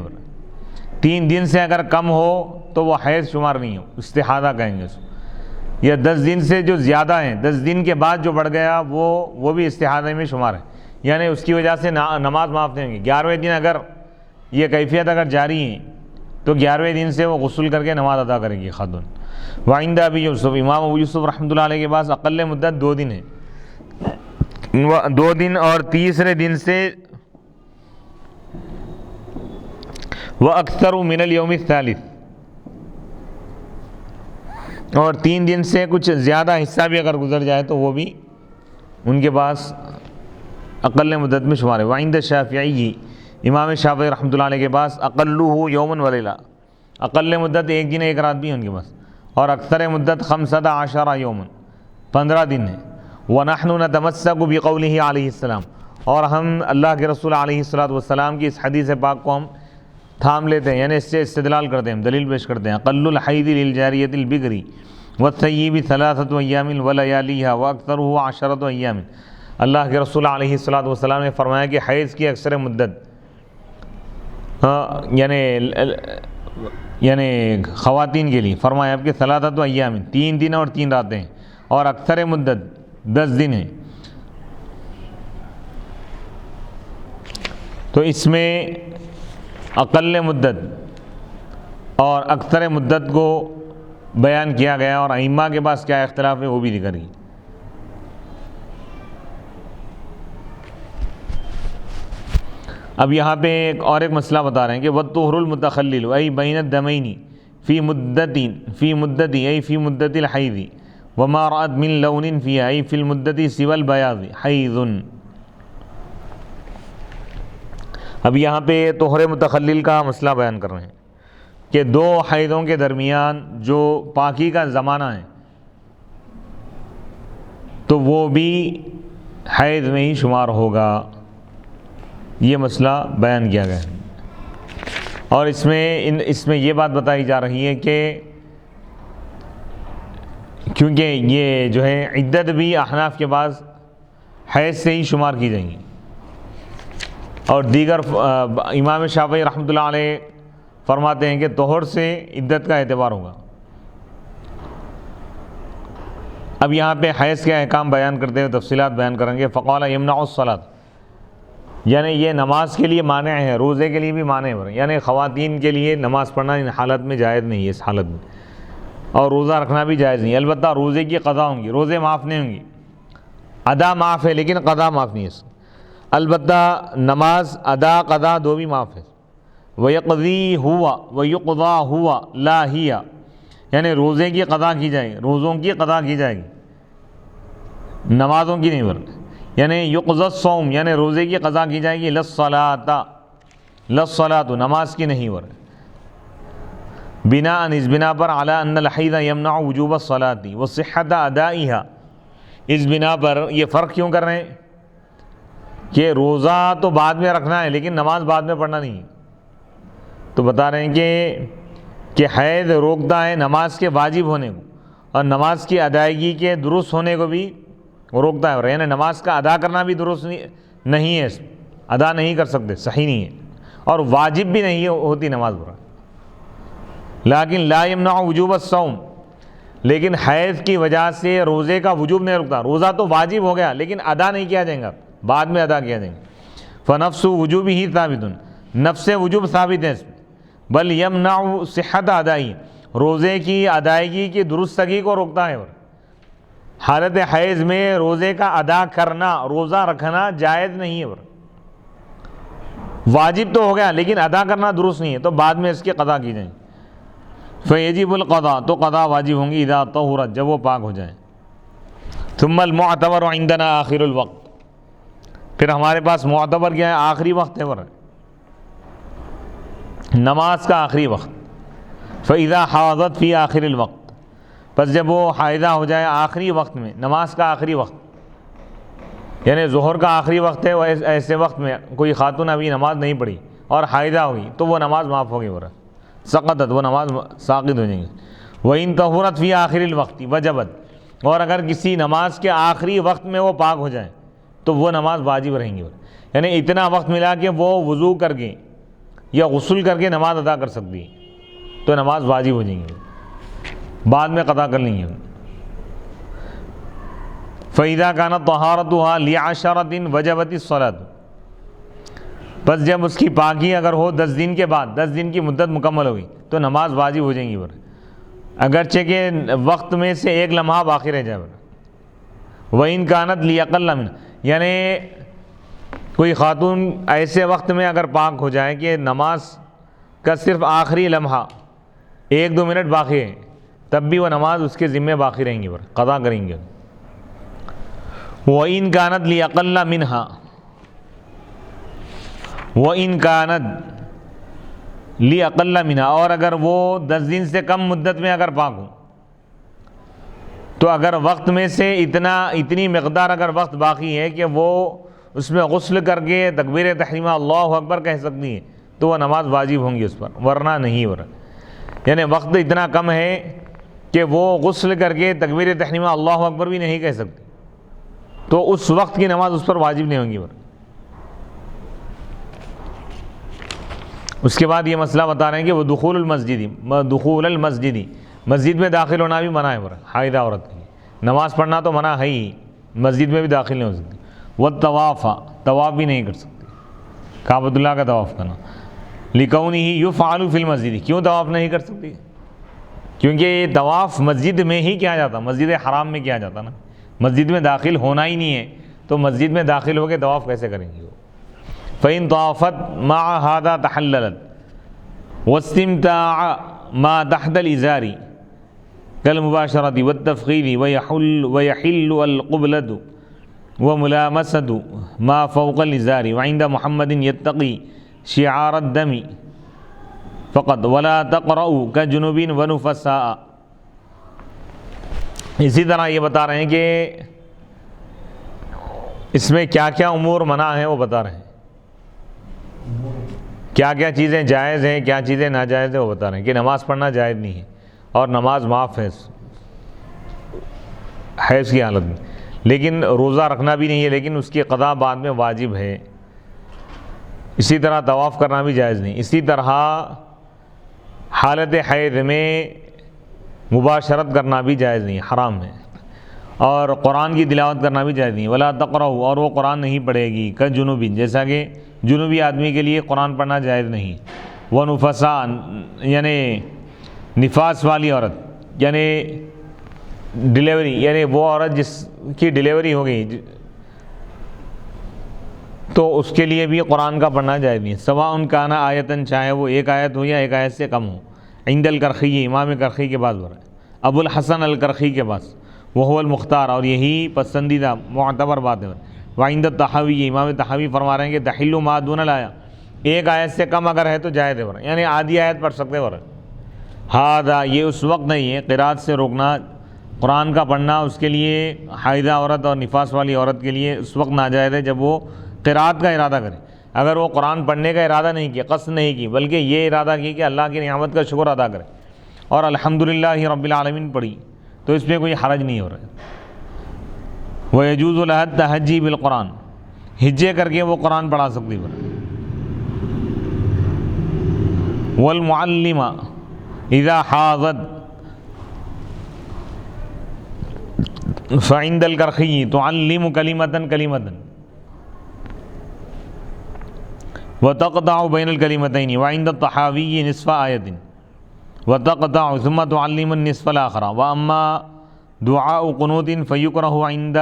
3 دن سے اگر کم ہو تو وہ حیض شمار نہیں ہو، استحاضہ کہیں گے اس کو. یا 10 دن سے جو زیادہ ہیں، 10 دن کے بعد جو بڑھ گیا وہ بھی استحاضہ میں شمار ہے، یعنی اس کی وجہ سے نماز معاف نہیں ہوگی. 11ویں دن اگر یہ کیفیت اگر جاری ہے تو 11ویں دن سے وہ غسل کر کے نماز ادا کرے گی خاتون. وعند ابی یوسف، امام ابو یوسف رحمۃ اللہ علیہ کے پاس اقل مدت 2 دن ہے. 2 دن اور تیسرے دن سے وَأَكْثَرُ مِنَ الْيَوْمِ الثَّالِثِ، اور 3 دن سے کچھ زیادہ حصہ بھی اگر گزر جائے تو وہ بھی ان کے پاس اقل مدت میں شمار ہے. وعند الشافعی، امام شافعی رحمۃ اللہ علیہ کے پاس اقلہ یوم ولیلہ، اقل مدت 1 دن 1 رات بھی ہے ان کے پاس، اور اکثر مدت 15 یوم، 15 دن ہے. وَنَحْنُ نَتَمَسَّكُ بِقَوْلِهِ علیہ السلام، اور ہم اللہ کے رسول علیہ السلام کی اس حدیث پاک کو ہم تھام لیتے ہیں، یعنی اس سے استدلال کرتے ہیں، ہم دلیل پیش کرتے ہیں. اقل الحیض للجاریۃ البکر والثیب 3 ایام ولیالیہ واکثرہ 10 ایام. اللہ کے رسول علیہ السلام نے فرمایا کہ حیض کی اکثر مدت یعنی خواتین کے لیے فرمایا کہ 3 ایام، 3 دن اور 3 راتیں، اور اکثر مدت 10 دن ہیں. تو اس میں اقل مدت اور اکثر مدت کو بیان کیا گیا، اور ائمہ کے پاس کیا اختلاف ہے وہ بھی ذکر کی۔ اب یہاں پہ ایک مسئلہ بتا رہے ہیں کہ وَالطُّهْرُ الْمُتَخَلِّلُ أي بين الدمين في مدة أي في مدة الحيض وما رأت من لون فيها أي في المدة سوى البياض حيض۔ اب یہاں پہ طہر متخلل کا مسئلہ بیان کر رہے ہیں کہ دو حیضوں کے درمیان جو پاکی کا زمانہ ہے تو وہ بھی حیض میں ہی شمار ہوگا، یہ مسئلہ بیان کیا گیا ہے۔ اور اس میں یہ بات بتائی جا رہی ہے کہ کیونکہ یہ جو ہے عدت بھی احناف کے بعد حیض سے ہی شمار کی جائیں گی، اور دیگر امام شافعی رحمۃ اللہ علیہ فرماتے ہیں کہ طہر سے عدت کا اعتبار ہوگا۔ اب یہاں پہ حیض کے احکام بیان کرتے ہوئے تفصیلات بیان کریں گے۔ فقال یمنع الصلاۃ، یعنی یہ نماز کے لیے مانع ہے، روزے کے لیے بھی مانع ہے، یعنی خواتین کے لیے نماز پڑھنا ان حالت میں جائز نہیں ہے، اس حالت میں، اور روزہ رکھنا بھی جائز نہیں۔ البتہ روزے کی قضا ہوں گی، روزے معاف نہیں ہوں گی، ادا معاف ہے لیکن قضا معاف نہیں ہے۔ البتہ نماز ادا قضا دو بھی معاف ہے۔ وَيَقْضِي ہوا وَيُقْضَى ہوا لا ہِیَ، یعنی روزے کی قضا کی جائے گی، روزوں کی قضا کی جائے گی، نمازوں کی نہیں بلکہ، یعنی یقضی الصوم، یعنی روزے کی قضا کی جائے گی، للصلاۃ نماز کی نہیں ور بناء اس بنا پر علی ان الحیض یمنع وجوب الصلاۃ وصحۃ ادائها، اس بنا پر یہ فرق کیوں کر رہے ہیں کہ روزہ تو بعد میں رکھنا ہے لیکن نماز بعد میں پڑھنا نہیں ہے، تو بتا رہے ہیں کہ حیض روکتا ہے نماز کے واجب ہونے کو، اور نماز کی ادائیگی کے درست ہونے کو بھی روکتا ہے، یعنی نماز کا ادا کرنا بھی درست نہیں ہے، ادا نہیں کر سکتے، صحیح نہیں ہے، اور واجب بھی نہیں ہوتی نماز برا۔ لیکن لا یمنع وجوب الصوم، لیکن حیض کی وجہ سے روزے کا وجوب نہیں رکتا، روزہ تو واجب ہو گیا لیکن ادا نہیں کیا جائے گا، بعد میں ادا کیا جائے گا۔ فنفس وجوب ہی ثابت، نفس وجوب ثابت ہے اس میں، بل یمنع صحت ادائی، روزے کی ادائیگی کی درستگی کو روکتا ہے۔ حالت حیض میں روزے کا ادا کرنا، روزہ رکھنا جائز نہیں ہے، واجب تو ہو گیا لیکن ادا کرنا درست نہیں ہے، تو بعد میں اس کی قضا کی جائیں۔ فیجب القضاء، تو قضا واجب ہوں گی اذا طہرت، جب وہ پاک ہو جائیں۔ ثم المعتبر عندنا آخر الوقت، پھر ہمارے پاس معتبر کیا ہے؟ آخری وقت ہے، نماز کا آخری وقت۔ فاذا حاضت فی آخر الوقت، پس جب وہ حائضہ ہو جائے آخری وقت میں، نماز کا آخری وقت، یعنی ظہر کا آخری وقت ہے، وہ ایسے وقت میں کوئی خاتون ابھی نماز نہیں پڑھی اور حائضہ ہوگی تو وہ نماز معاف ہوگی، سقطت، وہ نماز ساقط ہو جائیں گی۔ وَإِن طَهُرَتْ فِي آخِرِ الْوَقْتِ وَجَبَتْ، اور اگر کسی نماز کے آخری وقت میں وہ پاک ہو جائیں تو وہ نماز واجب رہیں گی، یعنی اتنا وقت ملا کہ وہ وضو کر کے یا غسل کر کے نماز ادا کر سکتی ہے تو نماز واجب ہو جائیں گی، بعد میں قضا کر لیں گے۔ فَإِذَا كَانَتْ طَهَارَتُهَا لِعَشَرَةٍ وَجَبَتِ الصَّلَاةُ، بس جب اس کی پاکی اگر ہو 10 دن کے بعد، 10 دن کی مدت مکمل ہوگی تو نماز واجب ہو جائیں گی، اگرچہ کہ وقت میں سے ایک لمحہ باقی رہ جائے۔ وَإِن كَانَتْ لِأَقَلَّ مِنْ، یعنی کوئی خاتون ایسے وقت میں اگر پاک ہو جائے کہ نماز کا صرف آخری لمحہ 1-2 منٹ باقی ہے، تب بھی وہ نماز اس کے ذمے باقی رہیں گی، قضا کریں گے۔ وَإِن كَانَتْ لِأَقَلَّ مِنْهَا، وَإِن كَانَتْ لِأَقَلَّ مِنْهَا، اور اگر وہ 10 دن سے کم مدت میں اگر پاک ہو تو اگر وقت میں سے اتنی مقدار اگر وقت باقی ہے کہ وہ اس میں غسل کر کے تکبیر تحریمہ اللہ اکبر کہہ سکتی ہے تو وہ نماز واجب ہوں گی اس پر، ورنہ نہیں، یعنی وقت اتنا کم ہے کہ وہ غسل کر کے تکبیر تحریمہ اللہ اکبر بھی نہیں کہہ سکتی تو اس وقت کی نماز اس پر واجب نہیں ہوگی۔ اس کے بعد یہ مسئلہ بتا رہے ہیں کہ وہ دخول المسجد، مسجد میں داخل ہونا بھی منع ہے، حائضہ عورت کے لیے نماز پڑھنا تو منع ہے ہی، مسجد میں بھی داخل نہیں ہو سکتی۔ والطواف، طواف بھی نہیں کر سکتی۔ کعبۃ اللہ کا طواف کرنا. لکونہ یفعل فی المسجد، کیوں طواف نہیں کر سکتی؟ کیونکہ یہ طواف مسجد میں ہی کیا جاتا، مسجد حرام میں کیا جاتا نا، مسجد میں داخل ہونا ہی نہیں ہے، تو مسجد میں داخل ہو کے طواف کیسے کریں گے وہ؟ فَإِن طَافَتْ مَعَ هَذَا تَحَلَّلَتْ وَاسْتِمْتَاعَ مَا تَحْتَ الْإِزَارِ كَالْمُبَاشَرَةِ وَالتَّفْخِيرِ وَيَحِلُّ الْقُبْلَةُ وَمُلَامَسَةُ مَا فَوْقَ الْإِزَارِ وَعِنْدَ مُحَمَّدٍ يَتَّقِي شِعَارَ الدَّمِ فقط ولا تقرؤوا كجنوب ونفساء. اسی طرح یہ بتا رہے ہیں کہ اس میں کیا کیا امور منع ہیں، وہ بتا رہے ہیں، کیا کیا چیزیں جائز ہیں، کیا چیزیں ناجائز ہیں، وہ بتا رہے ہیں کہ نماز پڑھنا جائز نہیں ہے اور نماز معاف ہے حیض کی حالت میں، لیکن روزہ رکھنا بھی نہیں ہے، لیکن اس کی قضا بعد میں واجب ہے. اسی طرح طواف کرنا بھی جائز نہیں. اسی طرح حالت حیض میں مباشرت کرنا بھی جائز نہیں، حرام ہے. اور قرآن کی تلاوت کرنا بھی جائز نہیں. ولا تقرؤ، اور وہ قرآن نہیں پڑھے گی. کجنوب، جیسا کہ جنوبی آدمی کے لیے قرآن پڑھنا جائز نہیں. ونفساء، یعنی نفاس والی عورت، یعنی ڈیلیوری، یعنی وہ عورت جس کی ڈیلیوری ہو گئی تو اس کے لیے بھی قرآن کا پڑھنا جائز نہیں. سواء کان آیتن، چاہے وہ ایک آیت ہو یا ایک آیت سے کم ہو. عند الکرخی، امام کرخی کے پاس بر ابو الحسن الکرخی کے پاس، وہ المختار، اور یہی پسندیدہ معتبر بات ہے. وعند الطحاوی، امام طحاوی فرما رہے ہیں کہ تحل ما دون الآیہ، ایک آیت سے کم اگر ہے تو جائز ہے، یعنی آدھی آیت پڑھ سکتے ور. ہاذا، یہ اس وقت نہیں ہے، قرات سے روکنا، قرآن کا پڑھنا اس کے لیے حائضہ عورت اور نفاس والی عورت کے لیے اس وقت ناجائز ہے جب وہ قرات کا ارادہ کرے. اگر وہ قرآن پڑھنے کا ارادہ نہیں کیا، قصد نہیں کی، بلکہ یہ ارادہ کی کہ اللہ کی نعمت کا شکر ادا کرے اور الحمدللہ رب العالمین پڑھی، تو اس میں کوئی حرج نہیں ہو رہا ہے. وَيَجُوزُ لَهَا التَّحَجِّي بِالْقُرْآنِ، حجے کر کے وہ قرآن پڑھا سکتی ہے. وَالْمُعَلِّمَ إِذَا حَاضَتْ فَعِنْدَ الْكَرْخِيِّ تُعَلِّمُ كَلِمَةً كَلِمَةً وَتَقْطَعُ بَيْنَ الْكَلِمَتَيْنِ وَعِنْدَ الطَّحَاوِيِّ نِصْفَ آيَةٍ وَتَقْطَعُ ثُمَّ تُعَلِّمُ النِّصْفَ الْآخَرَ. وَأَمَّا دعاء قنوت فيكره عند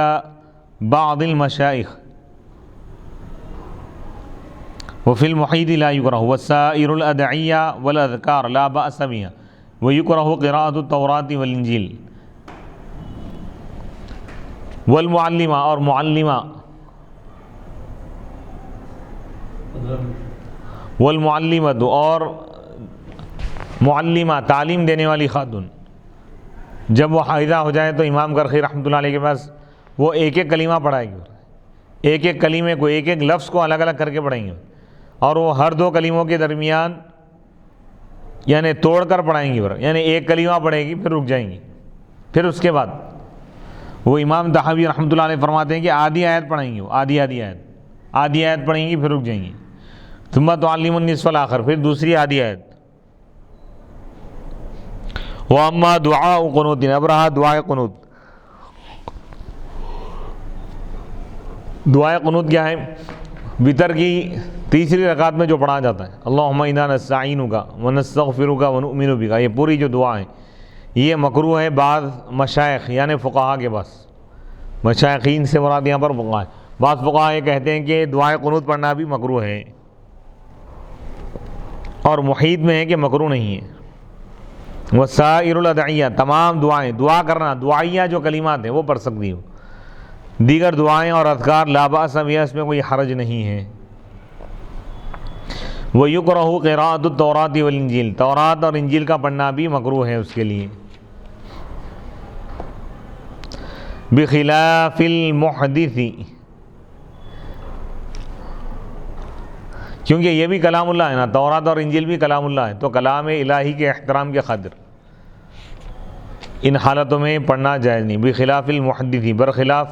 بعض المشائخ وفي المحيط لا يكره. وسائر الأدعية والأذكار لا بأس بها، ويكره قراءة التوراة والإنجيل. والمعلمہ، اور معلمہ، والمعلمۃ، اور معلمہ تعلیم دینے والی خاتون، جب وہ حائضہ ہو جائے تو امام کرخی رحمۃ اللہ علیہ کے پاس وہ ایک ایک کلمہ پڑھائے گی، ایک ایک کلمے کو، ایک ایک لفظ کو الگ الگ کر کے پڑھائیں گے، اور وہ ہر دو کلموں کے درمیان یعنی توڑ کر پڑھائیں گی، یعنی ایک کلمہ پڑھے گی پھر رک جائیں گی. پھر اس کے بعد وہ امام طحاوی رحمۃ اللہ علیہ فرماتے ہیں کہ آدھی آیت پڑھیں گی، وہ آدھی آیت پڑھیں گی پھر رک جائیں گی. ثم تعلم النصف الآخر، پھر دوسری آدھی آیت. وَأَمَّا دُعَاءُ قُنُوتٍ، اب رہا دعائے قنوت. دعائے قنوت کیا ہے؟ وتر کی تیسری رکعت میں جو پڑھا جاتا ہے، اللہم انا نستعینک ونستغفرک ونؤمن بک، یہ پوری جو دعا ہے یہ مکروہ ہے بعض مشائخ یعنی فقہا کے پاس. مشائخین سے مراد یہاں پر فقہا ہے. بعض فقہا یہ کہتے ہیں کہ دعائے قنوت پڑھنا بھی مکروہ ہے، اور محیط میں ہے کہ مکروہ نہیں ہے. وسائر الادعیہ، تمام دعائیں، دعا کرنا، دعائیہ جو کلمات ہیں وہ پڑھ سکتی ہو. دیگر دعائیں اور اذکار لا باس بہا، اس میں کوئی حرج نہیں ہے. وَيُكْرَهُ قِرَاءَةُ التَّوْرَاةِ وَالْإِنْجِيلِ، تورات اور انجیل کا پڑھنا بھی مکروہ ہے اس کے لیے. بخلاف المحدث، کیونکہ یہ بھی کلام اللہ ہے نا، تورات اور انجیل بھی کلام اللہ ہے، تو کلام الہی کے احترام کے خاطر ان حالتوں میں پڑھنا جائز نہیں. بخلاف المحدث، برخلاف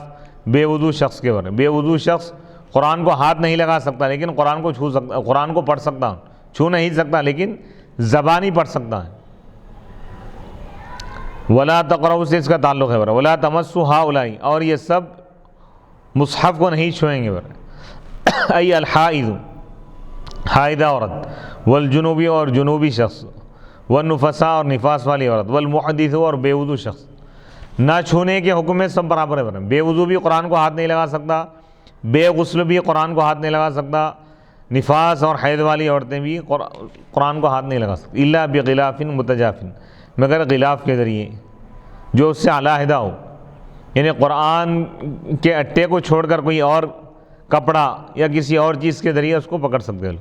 بے وضو شخص کے بارے. بے وضو شخص قرآن کو ہاتھ نہیں لگا سکتا لیکن قرآن کو چھو سکتا، قرآن کو پڑھ سکتا، چھو نہیں سکتا لیکن زبانی پڑھ سکتا ہے. ولا تقرؤ سے اس کا تعلق ہے، ولا تمسوا ہؤلاء، اور یہ سب مصحف کو نہیں چھوئیں گے. ای الحائض، حائدہ عورت، والجنوبی اور جنوبی شخص، والنفساء اور نفاس والی عورت، والمحدث اور بے وضو شخص، نہ چھونے کے حکم میں سب برابر ہے۔ بے وضو بھی قرآن کو ہاتھ نہیں لگا سکتا، بے غسل بھی قرآن کو ہاتھ نہیں لگا سکتا، نفاس اور حید والی عورتیں بھی قرآن کو ہاتھ نہیں لگا سکتی، الا بغلاف متجاف، مگر غلاف کے ذریعے جو اس سے علیحدہ ہو، یعنی قرآن کے اٹے کو چھوڑ کر کوئی اور کپڑا یا کسی اور چیز کے ذریعے اس کو پکڑ سکتے ہیں۔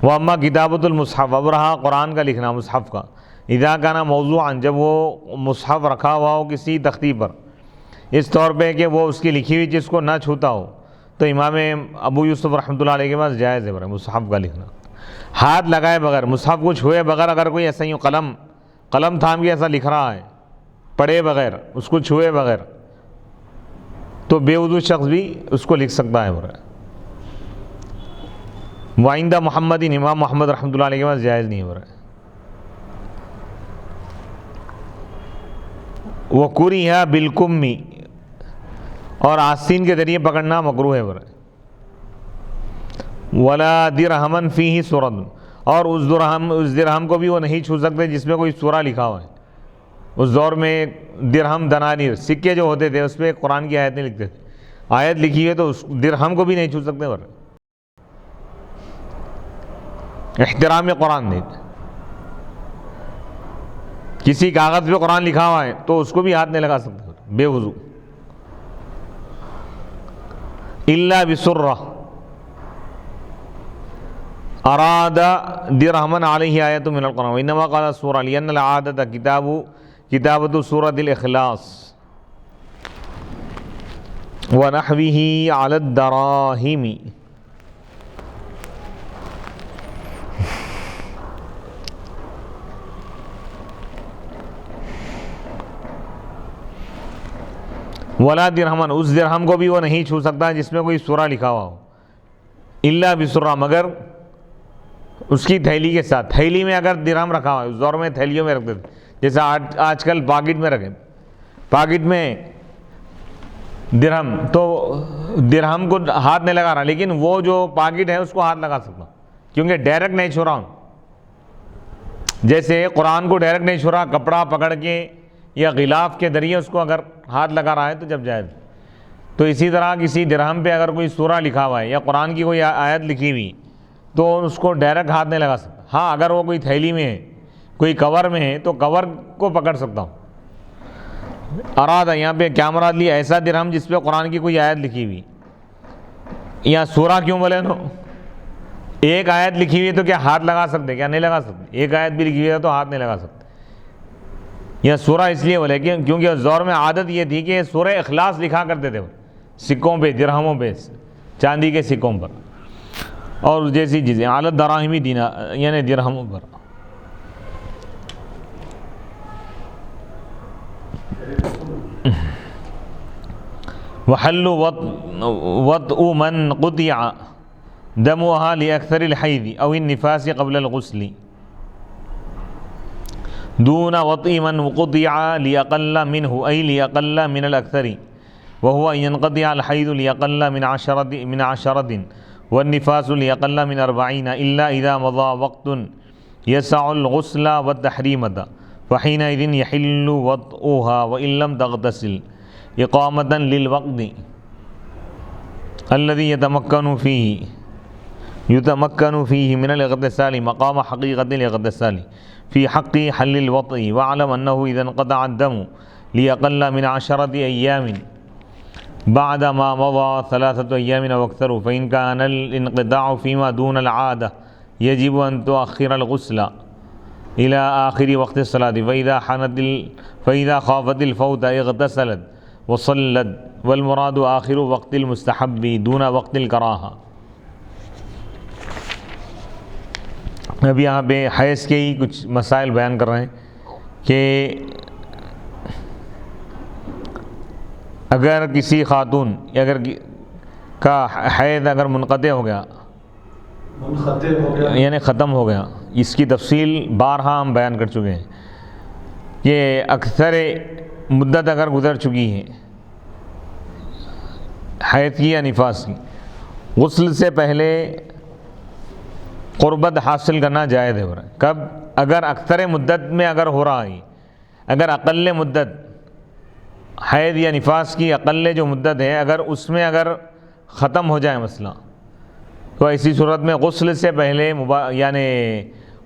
وہ اما کتابۃ المصحف، اب رہا قرآن کا لکھنا مصحف کا، اذا کانا موضوعا، جب وہ مصحف رکھا ہوا ہو کسی تختی پر، اس طور پہ کہ وہ اس کی لکھی ہوئی چیز کو نہ چھوتا ہو، تو امام ابو یوسف رحمۃ اللہ علیہ کے پاس جائز ہے مصحف کا لکھنا، ہاتھ لگائے بغیر، مصحف کو چھوئے بغیر، اگر کوئی ایسا ہی قلم تھام کے ایسا لکھ رہا ہے پڑھے بغیر، اس کو چھوئے بغیر، تو بے وضو شخص بھی اس کو لکھ سکتا ہے۔ وعند محمد، امام محمد رحمۃ اللہ علیہ کے پاس جائز نہیں ہو رہا ہے۔ وَكُرِهَ بِالْكُمِّ، اور آستین کے ذریعے پکڑنا مکروہ ہے۔ وَلَا دِرْهَمًا فِيهِ سُورَةٌ، اور اس درہم کو بھی وہ نہیں چھو سکتے جس میں کوئی سورہ لکھا ہوا ہے۔ اس دور میں درہم دنانیر سکے جو ہوتے تھے اس پہ قرآن کی آیت نہیں لکھتے تھے، آیت لکھی ہے تو اس درہم کو بھی نہیں چھو سکتے، احترام قرآن نہیں، کسی کاغذ پہ قرآن لکھا ہوا ہے تو اس کو بھی ہاتھ نہیں لگا سکتے بے وضو۔ الا بسرہ اراد درہمن علیہ آیت من القرآن، وانما قال سورہ لأن العادۃ کتابۃ سورۃ الاخلاص ونحوہ علی الدراہم۔ ولا درہمن، اس درہم کو بھی وہ نہیں چھو سکتا جس میں کوئی سورہ لکھا ہوا ہو، الا بسرہ، مگر اس کی تھیلی کے ساتھ۔ تھیلی میں اگر درہم رکھا ہوا ہے، اس دور میں تھیلیوں میں رکھتے تھے، جیسا آج کل پاکٹ میں رکھے، پاکٹ میں درہم، تو درہم کو ہاتھ نہیں لگا رہا، لیکن وہ جو پاکٹ ہے اس کو ہاتھ لگا سکتا، کیونکہ ڈائریکٹ نہیں چھو رہا ہوں۔ جیسے قرآن کو ڈائریکٹ نہیں چھو رہا، کپڑا پکڑ کے یا غلاف کے ذریعے اس کو اگر ہاتھ لگا رہا ہے تو جب جائز۔ تو اسی طرح کسی درہم پہ اگر کوئی سورہ لکھا ہوا ہے یا قرآن کی کوئی آیت لکھی ہوئی تو اس کو ڈائریکٹ ہاتھ نہیں لگا سکتا۔ ہاں اگر وہ کوئی تھیلی میں ہے، کوئی کور میں ہے تو کور کو پکڑ سکتا ہوں۔ ارادہ یہاں پہ کیا مراد لی؟ ایسا درہم جس پہ قرآن کی کوئی آیت لکھی ہوئی، یا سورہ کیوں بولے نا، ایک آیت لکھی ہوئی ہے تو کیا ہاتھ لگا سکتے؟ کیا نہیں لگا سکتے؟ ایک آیت بھی لکھی ہوئی ہے تو ہاتھ نہیں لگا سکتے۔ یا سورہ اس لیے بولے کیونکہ اس دور میں عادت یہ تھی کہ سورہ اخلاص لکھا کرتے تھے سکوں پہ، درہموں پہ، چاندی کے سکوں پر اور جیسی چیزیں، علی الدراہم دینا یعنی درہموں پر۔ وحل وطء من قطع دمها لأكثر الحيض أو النفاس قبل الغسل دون وطء من قطع لأقل منه أي لأقل من الأكثر، وهو أن ينقطع الحيض لأقل من عشرة والنفاس لأقل من 40 إلا إذا مضى وقت يسع الغسل والتحريمة فحينئذ يحل وطئها وإن لم تغتسل إقامة للوقت الذي يتمكن فيه من الاغتسال مقام حقيقة الاغتسال في حق حل الوطء، واعلم أنه إذا انقطع الدم لأقل من 10 أيام بعد ما مضى 3 أيام أو أكثر فإن كان الانقطاع فيما دون العادة يجب أن تؤخر الغسل إلى آخر وقت الصلاة، فإذا خافت الفوت اغتسلت وصلت، والمراد آخر وقت المستحب دون وقت الكراهة۔ اب یہاں پہ حیض کے ہی کچھ مسائل بیان کر رہے ہیں کہ اگر کسی خاتون کا حیض اگر منقطع ہو گیا یعنی ختم ہو گیا، اس کی تفصیل بارہا ہم بیان کر چکے ہیں کہ اکثر مدت اگر گزر چکی ہے حیض کی یا نفاس کی، غسل سے پہلے قربت حاصل کرنا جائز ہے. کب؟ اگر اکثر مدت میں اگر ہو رہا ہے، اگر اقل مدت حیض یا نفاس کی اقل جو مدت ہے اگر اس میں اگر ختم ہو جائے مسئلہ، تو ایسی صورت میں غسل سے پہلے یعنی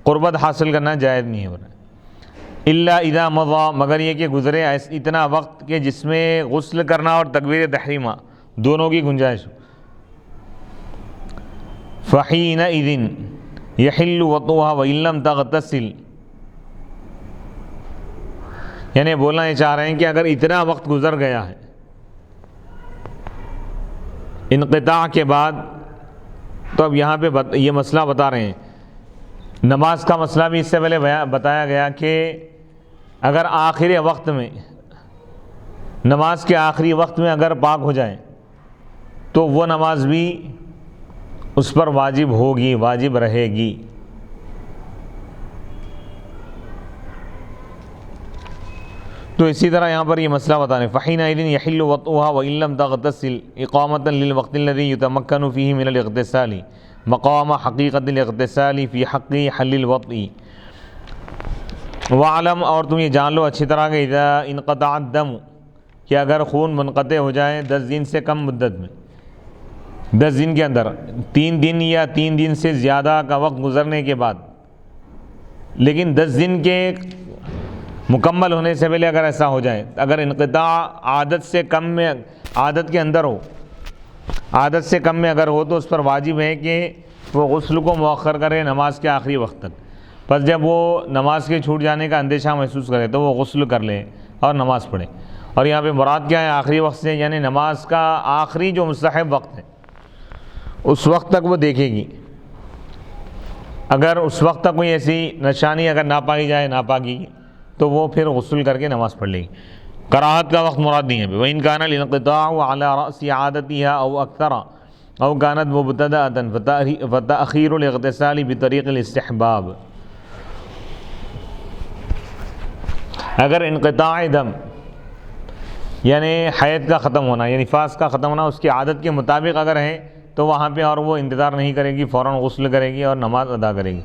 قربت حاصل کرنا جائز نہیں ہے. الا اذا مضى، مگر یہ کہ گزرے اتنا وقت کہ جس میں غسل کرنا اور تکبیر تحریمہ دونوں کی گنجائش ہو. فحینئذ یحل وطؤها وان لم تغتسل، یعنی بولنا یہ چاہ رہے ہیں کہ اگر اتنا وقت گزر گیا ہے انقطاع کے بعد، تو اب یہاں پہ یہ مسئلہ بتا رہے ہیں. نماز کا مسئلہ بھی اس سے پہلے بتایا گیا کہ اگر آخری وقت میں، نماز کے آخری وقت میں اگر پاک ہو جائے تو وہ نماز بھی اس پر واجب ہوگی، واجب رہے گی. تو اسی طرح یہاں پر یہ مسئلہ بتا رہے ہیں فحینئذ یحل وطؤها وان لم تغتسل اقامة للوقت الذي يتمكن فيه من الاغتسال مقام حقیقت الاغتسال فی حق حل الوطء. وعلم، اور تم یہ جان لو اچھی طرح کہ اذا انقطع الدم، کہ اگر خون منقطع ہو جائے 10 دن سے کم مدت میں، 10 دن کے اندر 3 دن یا 3 دن سے زیادہ کا وقت گزرنے کے بعد، لیکن 10 دن کے مکمل ہونے سے پہلے اگر ایسا ہو جائے، اگر انقطاع عادت سے کم میں، عادت کے اندر ہو، عادت سے کم میں اگر ہو، تو اس پر واجب ہے کہ وہ غسل کو مؤخر کرے نماز کے آخری وقت تک. پس جب وہ نماز کے چھوٹ جانے کا اندیشہ محسوس کرے تو وہ غسل کر لے اور نماز پڑھے. اور یہاں پہ مراد کیا ہے آخری وقت سے؟ یعنی نماز کا آخری جو مستحب وقت ہے اس وقت تک وہ دیکھے گی. اگر اس وقت تک کوئی ایسی نشانی اگر نہ پائی جائے، ناپاکی، تو وہ پھر غسل کر کے نماز پڑھ لے گی. کراہت کا وقت مراد نہیں ہے. وَإِنْ كَانَ الْانْقِطَاعُ عَلَى رَأْسِ عَادَتِهَا أَوْ أَكْثَرَ أَوْ كَانَتْ مُبْتَدَأَةً فَتَأْخِيرُ الْاغْتِسَالِ بِطَرِيقِ الاستحباب. اگر انقطاع دم یعنی حیض کا ختم ہونا، یعنی نفاس کا ختم ہونا اس کی عادت کے مطابق اگر ہے تو وہاں پہ اور وہ انتظار نہیں کرے گی، فوراً غسل کرے گی اور نماز ادا کرے گی.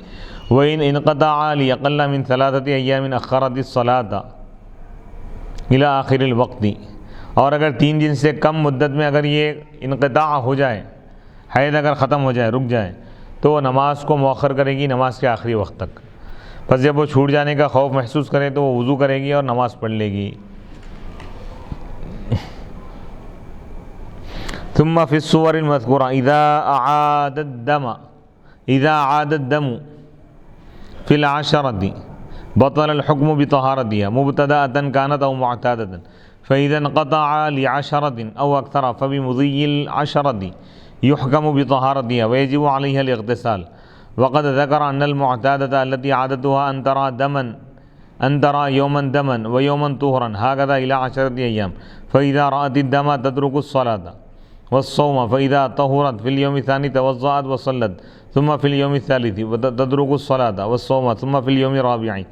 وَإِنْ انْقَطَعَ لِأَقَلَّ مِنْ 3 أَيَّامٍ أَخَّرَتِ الصَّلَاةَ إِلَى آخِرِ الْوَقْتِ، اور اگر 3 دن سے کم مدت میں اگر یہ انقطاع ہو جائے، حیض اگر ختم ہو جائے، رک جائے، تو وہ نماز کو مؤخر کرے گی نماز کے آخری وقت تک. پس جب وہ چھوٹ جانے کا خوف محسوس کرے تو وہ وضو کرے گی اور نماز پڑھ لے گی. ثم في الصور المذكورة إذا عاد الدم في العشرة بطل الحكم بطهارتها مبتدأة كانت أو معتادة، فإذا انقطع ل10 أو أكثر فبمضي 10 يحكم بطهارتها ويجب عليها الاغتسال. وقد ذكر أن المعتادة التي عادتها أن ترى يوما دما ويوما طهرا هكذا إلى 10 أيام، فإذا رأت الدم تترك الصلاة والصوم، فإذا طهرت في اليوم الثاني توضأت وصلت، ثم في اليوم الثالث تترك الصلاة والصوم، ثم في اليوم الرابع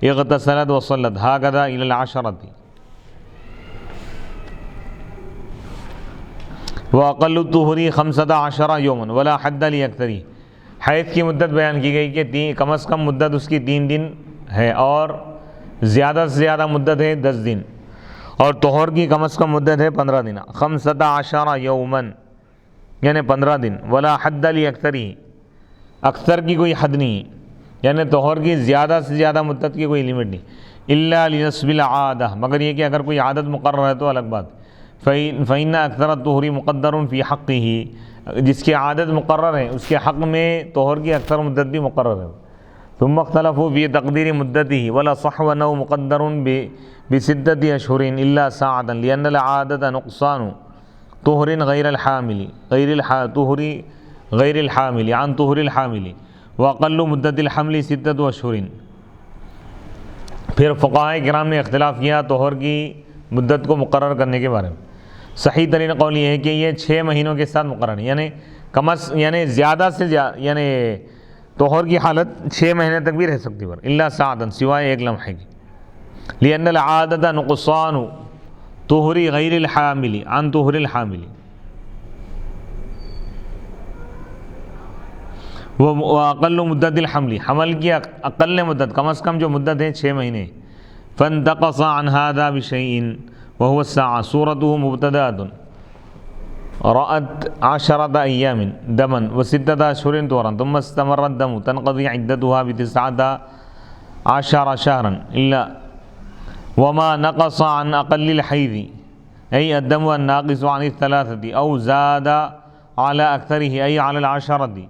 اغتسلت وصلت، هكذا إلى 10. وأقل الطهر 15 يوما ولا حد لأكثره. حیض کی مدت بیان کی گئی کہ کم از کم مدت اس کی 3 دن ہے اور زیادہ سے زیادہ مدت ہے 10 دن، اور طہور کی کم از کم مدت ہے 15 دن. 15 یومن یعنی 15 دن. ولا حد لأکثرہ، اکثر کی کوئی حد نہیں، یعنی طہور کی زیادہ سے زیادہ مدت کی کوئی لمٹ نہیں. الا لنصب العادہ، مگر یہ کہ اگر کوئی عادت مقرر ہے تو الگ بات. فإن أكثر الطهر مقدر في حقه، جس کی عادت مقرر ہے اس کے حق میں طہور کی اکثر مدت بھی مقرر ہے. ثم اختلفوا في تقدير مدته ولا صح أنه مقدر ب6 أشهر إلا ساعة، لأن العادة نقصان طهر غير الحامل عن طهر الحامل، وأقل مدة الحمل 6 أشهر. پھر فقہاء کرام نے اختلاف کیا طہور کی مدت کو مقرر کرنے کے بارے میں. صحیح ترین قول یہ ہے کہ یہ 6 مہینوں کے ساتھ مقرر ہے، یعنی زیادہ سے زیادہ، یعنی طہور کی حالت 6 مہینے تک بھی رہ سکتی ہے، الا ساعتن، سوائے 1 لمحے کی. لأن العادة نقصان طہر غیر الحامل عن طہر الحامل. وہ اقل مدت الحمل، حمل کی اقل مدت، کم از کم جو مدت ہے 6 مہینے. فانتقص عن هذا بشيء وهو الساعة صورته مبتدأة رأت 10 أيام دما و6 أشهر طهرا ثم استمر الدم تنقضي عدتها ب19 شهرا إلا وما نقص عن أقل الحيض أي الدم الناقص عن الثلاثة أو زاد على أكثره أي على 10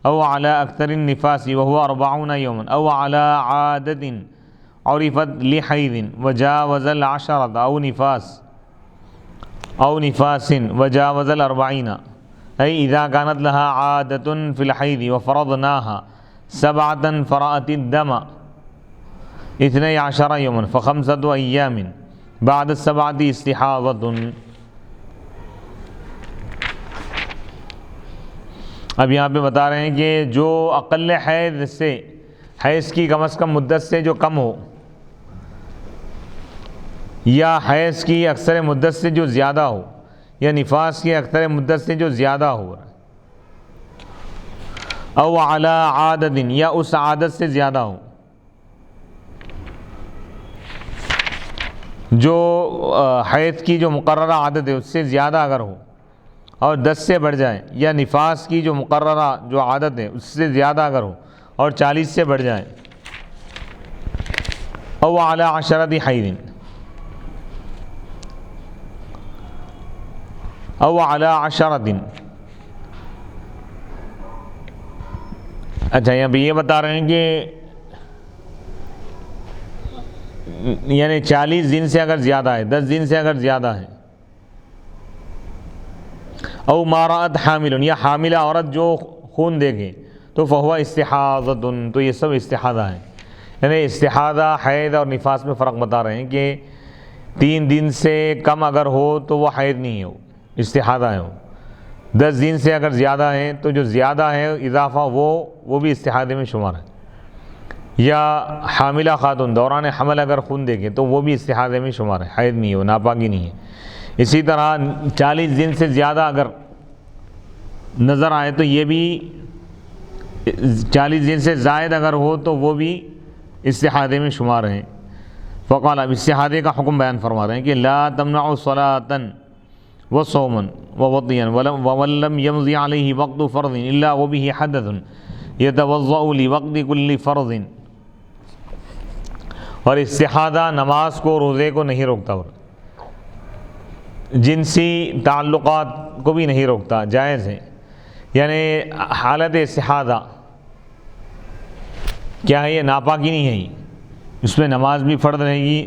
أو على أكثر النفاس وهو 40 يوما أو على عادة عرفت لحيض وجاوز 10 أو نفاس وجاوز 40 أي إذا كانت لها عادة في الحيض وفرضناها 7 فرأت الدم 12 يوما ف5 أيام بعد 7 استحاضة. اب یہاں پہ بتا رہے ہیں کہ جو اقل حیض سے، حیض کی کم از کم مدت سے جو کم ہو، یا حیض کی اکثر مدت سے جو زیادہ ہو، یا نفاس کی اکثر مدت سے جو زیادہ ہو، او علی عادت، یا اس عادت سے زیادہ ہو جو حیض کی جو مقررہ عادت ہے اس سے زیادہ اگر ہو اور 10 سے بڑھ جائے، یا نفاس کی جو مقررہ جو عادت ہے اس سے زیادہ اگر ہو اور 40 سے بڑھ جائے، او علی 10 حیض او علی 10. اچھا یہاں پہ یہ بتا رہے ہیں کہ یعنی 40 دن سے اگر زیادہ ہے، 10 دن سے اگر زیادہ ہے، او مارات حامل، یا حاملہ عورت جو خون دے گے تو فہو استحاضۃ، تو یہ سب استحاضہ ہے. یعنی استحاضہ، حیض اور نفاس میں فرق بتا رہے ہیں کہ 3 دن سے کم اگر ہو تو وہ حیض نہیں ہے، وہ استحاضہ ہے. 10 دن سے اگر زیادہ ہیں تو جو زیادہ ہے اضافہ وہ بھی استحاضے میں شمار ہے. یا حاملہ خاتون دوران حمل اگر خون دے گے تو وہ بھی استحاضے میں شمار ہے، حیض نہیں ہے، وہ ناپاکی نہیں ہے. اسی طرح 40 دن سے زیادہ اگر نظر آئے تو یہ بھی 40 دن سے زائد اگر ہو تو وہ بھی استحاضے میں شمار ہیں. فقال، اب استحاضے کا حکم بیان فرما رہے ہیں کہ لا تمنع صلاۃ وصوما ووضیا ولم يمضي عليه وقت فرض الا وبه حدث يتوضأ لوقت كل فرض. اور استحاضہ نماز کو، روزے کو نہیں روکتا، اور جنسی تعلقات کو بھی نہیں روکتا، جائز ہے. یعنی حالت استحاضہ کیا ہے؟ یہ ناپاکی نہیں ہے، اس میں نماز بھی فرض رہے گی.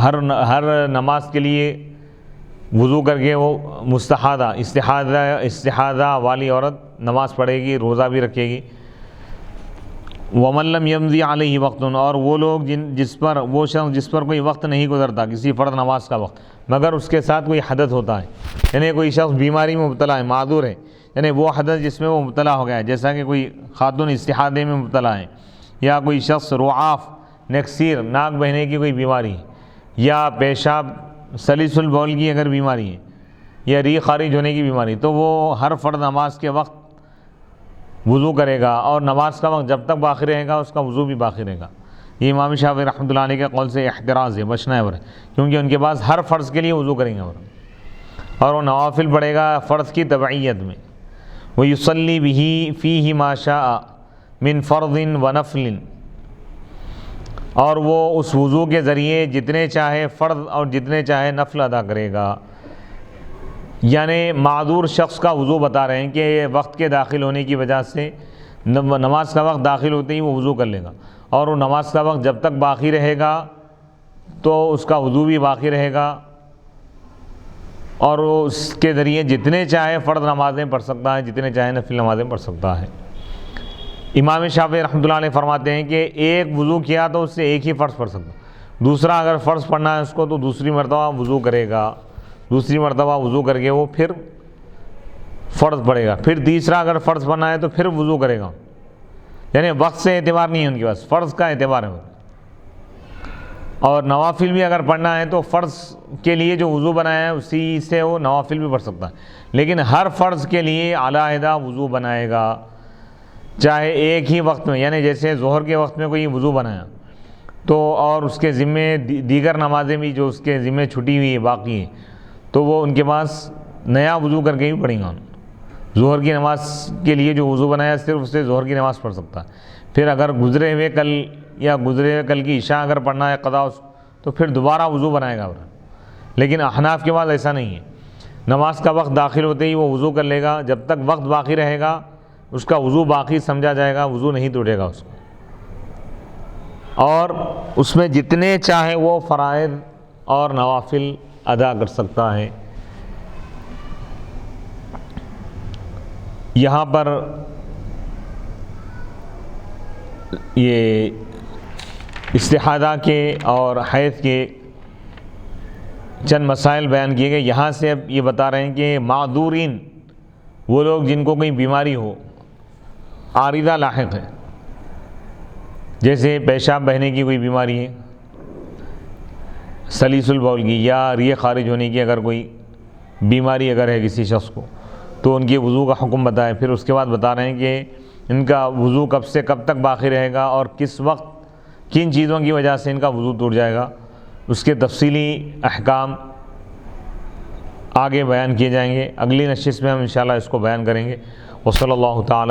ہر نماز کے لیے وضو کر کے وہ مستحاضہ، استحاضہ والی عورت نماز پڑھے گی، روزہ بھی رکھے گی. ومن لم یمضی علیہ وقت، اور وہ لوگ وہ شخص جس پر کوئی وقت نہیں گزرتا، کسی فرض نماز کا وقت، مگر اس کے ساتھ کوئی حدث ہوتا ہے. یعنی کوئی شخص بیماری میں مبتلا ہے، معذور ہے، یعنی وہ حدث جس میں وہ مبتلا ہو گیا ہے، جیسا کہ کوئی خاتون استحاضے میں مبتلا ہے، یا کوئی شخص رعاف، نکسیر، ناک بہنے کی کوئی بیماری ہے، یا پیشاب سلیس البول کی اگر بیماری ہے، یا ری خارج ہونے کی بیماری، تو وہ ہر فرض نماز کے وقت وضو کرے گا، اور نماز کا وقت جب تک باقی رہے گا اس کا وضو بھی باقی رہے گا. یہ امام شافعی رحمۃ اللہ علیہ کے قول سے احتراز ہے، بچنا ہے، کیونکہ ان کے پاس ہر فرض کے لیے وضو کریں گے، اور وہ نوافل پڑھے گا فرض کی تبعیت میں. وَيُصَلِّي بِهِ فِيهِ مَا شَاءَ مِنْ فَرْضٍ وَنَفْلٍ، اور وہ اس وضو کے ذریعے جتنے چاہے فرض اور جتنے چاہے نفل ادا کرے گا. یعنی معذور شخص کا وضو بتا رہے ہیں کہ وقت کے داخل ہونے کی وجہ سے نماز کا وقت داخل ہوتے ہی وہ وضو کر لے گا، اور وہ نماز کا وقت جب تک باقی رہے گا تو اس کا وضو بھی باقی رہے گا، اور وہ اس کے ذریعے جتنے چاہے فرض نمازیں پڑھ سکتا ہے، جتنے چاہے نفل نمازیں پڑھ سکتا ہے. امام شافعی رحمۃ اللہ علیہ فرماتے ہیں کہ ایک وضو کیا تو اس سے ایک ہی فرض پڑھ سکتا، دوسرا اگر فرض پڑھنا ہے اس کو تو دوسری مرتبہ وضو کرے گا، دوسری مرتبہ وضو کر کے وہ پھر فرض پڑھے گا، پھر تیسرا اگر فرض پڑھنا ہے تو پھر وضو کرے گا. یعنی وقت سے اعتبار نہیں ہے ان کے پاس، فرض کا اعتبار ہے. اور نوافل بھی اگر پڑھنا ہے تو فرض کے لیے جو وضو بنایا ہے اسی سے وہ نوافل بھی پڑھ سکتا ہے، لیکن ہر فرض کے لیے علیحدہ وضو بنائے گا. چاہے ایک ہی وقت میں، یعنی جیسے ظہر کے وقت میں کوئی وضو بنایا تو اور اس کے ذمے دیگر نمازیں بھی جو اس کے ذمے چھٹی ہوئی ہے باقی ہیں، تو وہ ان کے پاس نیا وضو کر کے بھی پڑھیں گا۔ ظہر کی نماز کے لیے جو وضو بنایا صرف اس سے ظہر کی نماز پڑھ سکتا ہے۔ پھر اگر گزرے ہوئے کل کی عشاء اگر پڑھنا ہے قضا، تو پھر دوبارہ وضو بنائے گا۔ لیکن احناف کے بعد ایسا نہیں ہے، نماز کا وقت داخل ہوتے ہی وہ وضو کر لے گا، جب تک وقت باقی رہے گا اس کا وضو باقی سمجھا جائے گا، وضو نہیں ٹوٹے گا اس کو، اور اس میں جتنے چاہے وہ فرائض اور نوافل ادا کر سکتا ہے۔ یہاں پر یہ استحاضہ کے اور حیض کے چند مسائل بیان کیے گئے۔ یہاں سے اب یہ بتا رہے ہیں کہ معذورین وہ لوگ جن کو کوئی بیماری ہو، عارضہ لاحق ہے، جیسے پیشاب بہنے کی کوئی بیماری ہے، سلیس البول کی، یا ریح خارج ہونے کی اگر کوئی بیماری اگر ہے کسی شخص کو، تو ان کے وضو کا حکم بتائے۔ پھر اس کے بعد بتا رہے ہیں کہ ان کا وضو کب سے کب تک باقی رہے گا اور کس وقت کن چیزوں کی وجہ سے ان کا وضو ٹوٹ جائے گا، اس کے تفصیلی احکام آگے بیان کیے جائیں گے۔ اگلی نشست میں ہم انشاءاللہ اس کو بیان کریں گے۔ وصلی اللہ تعالی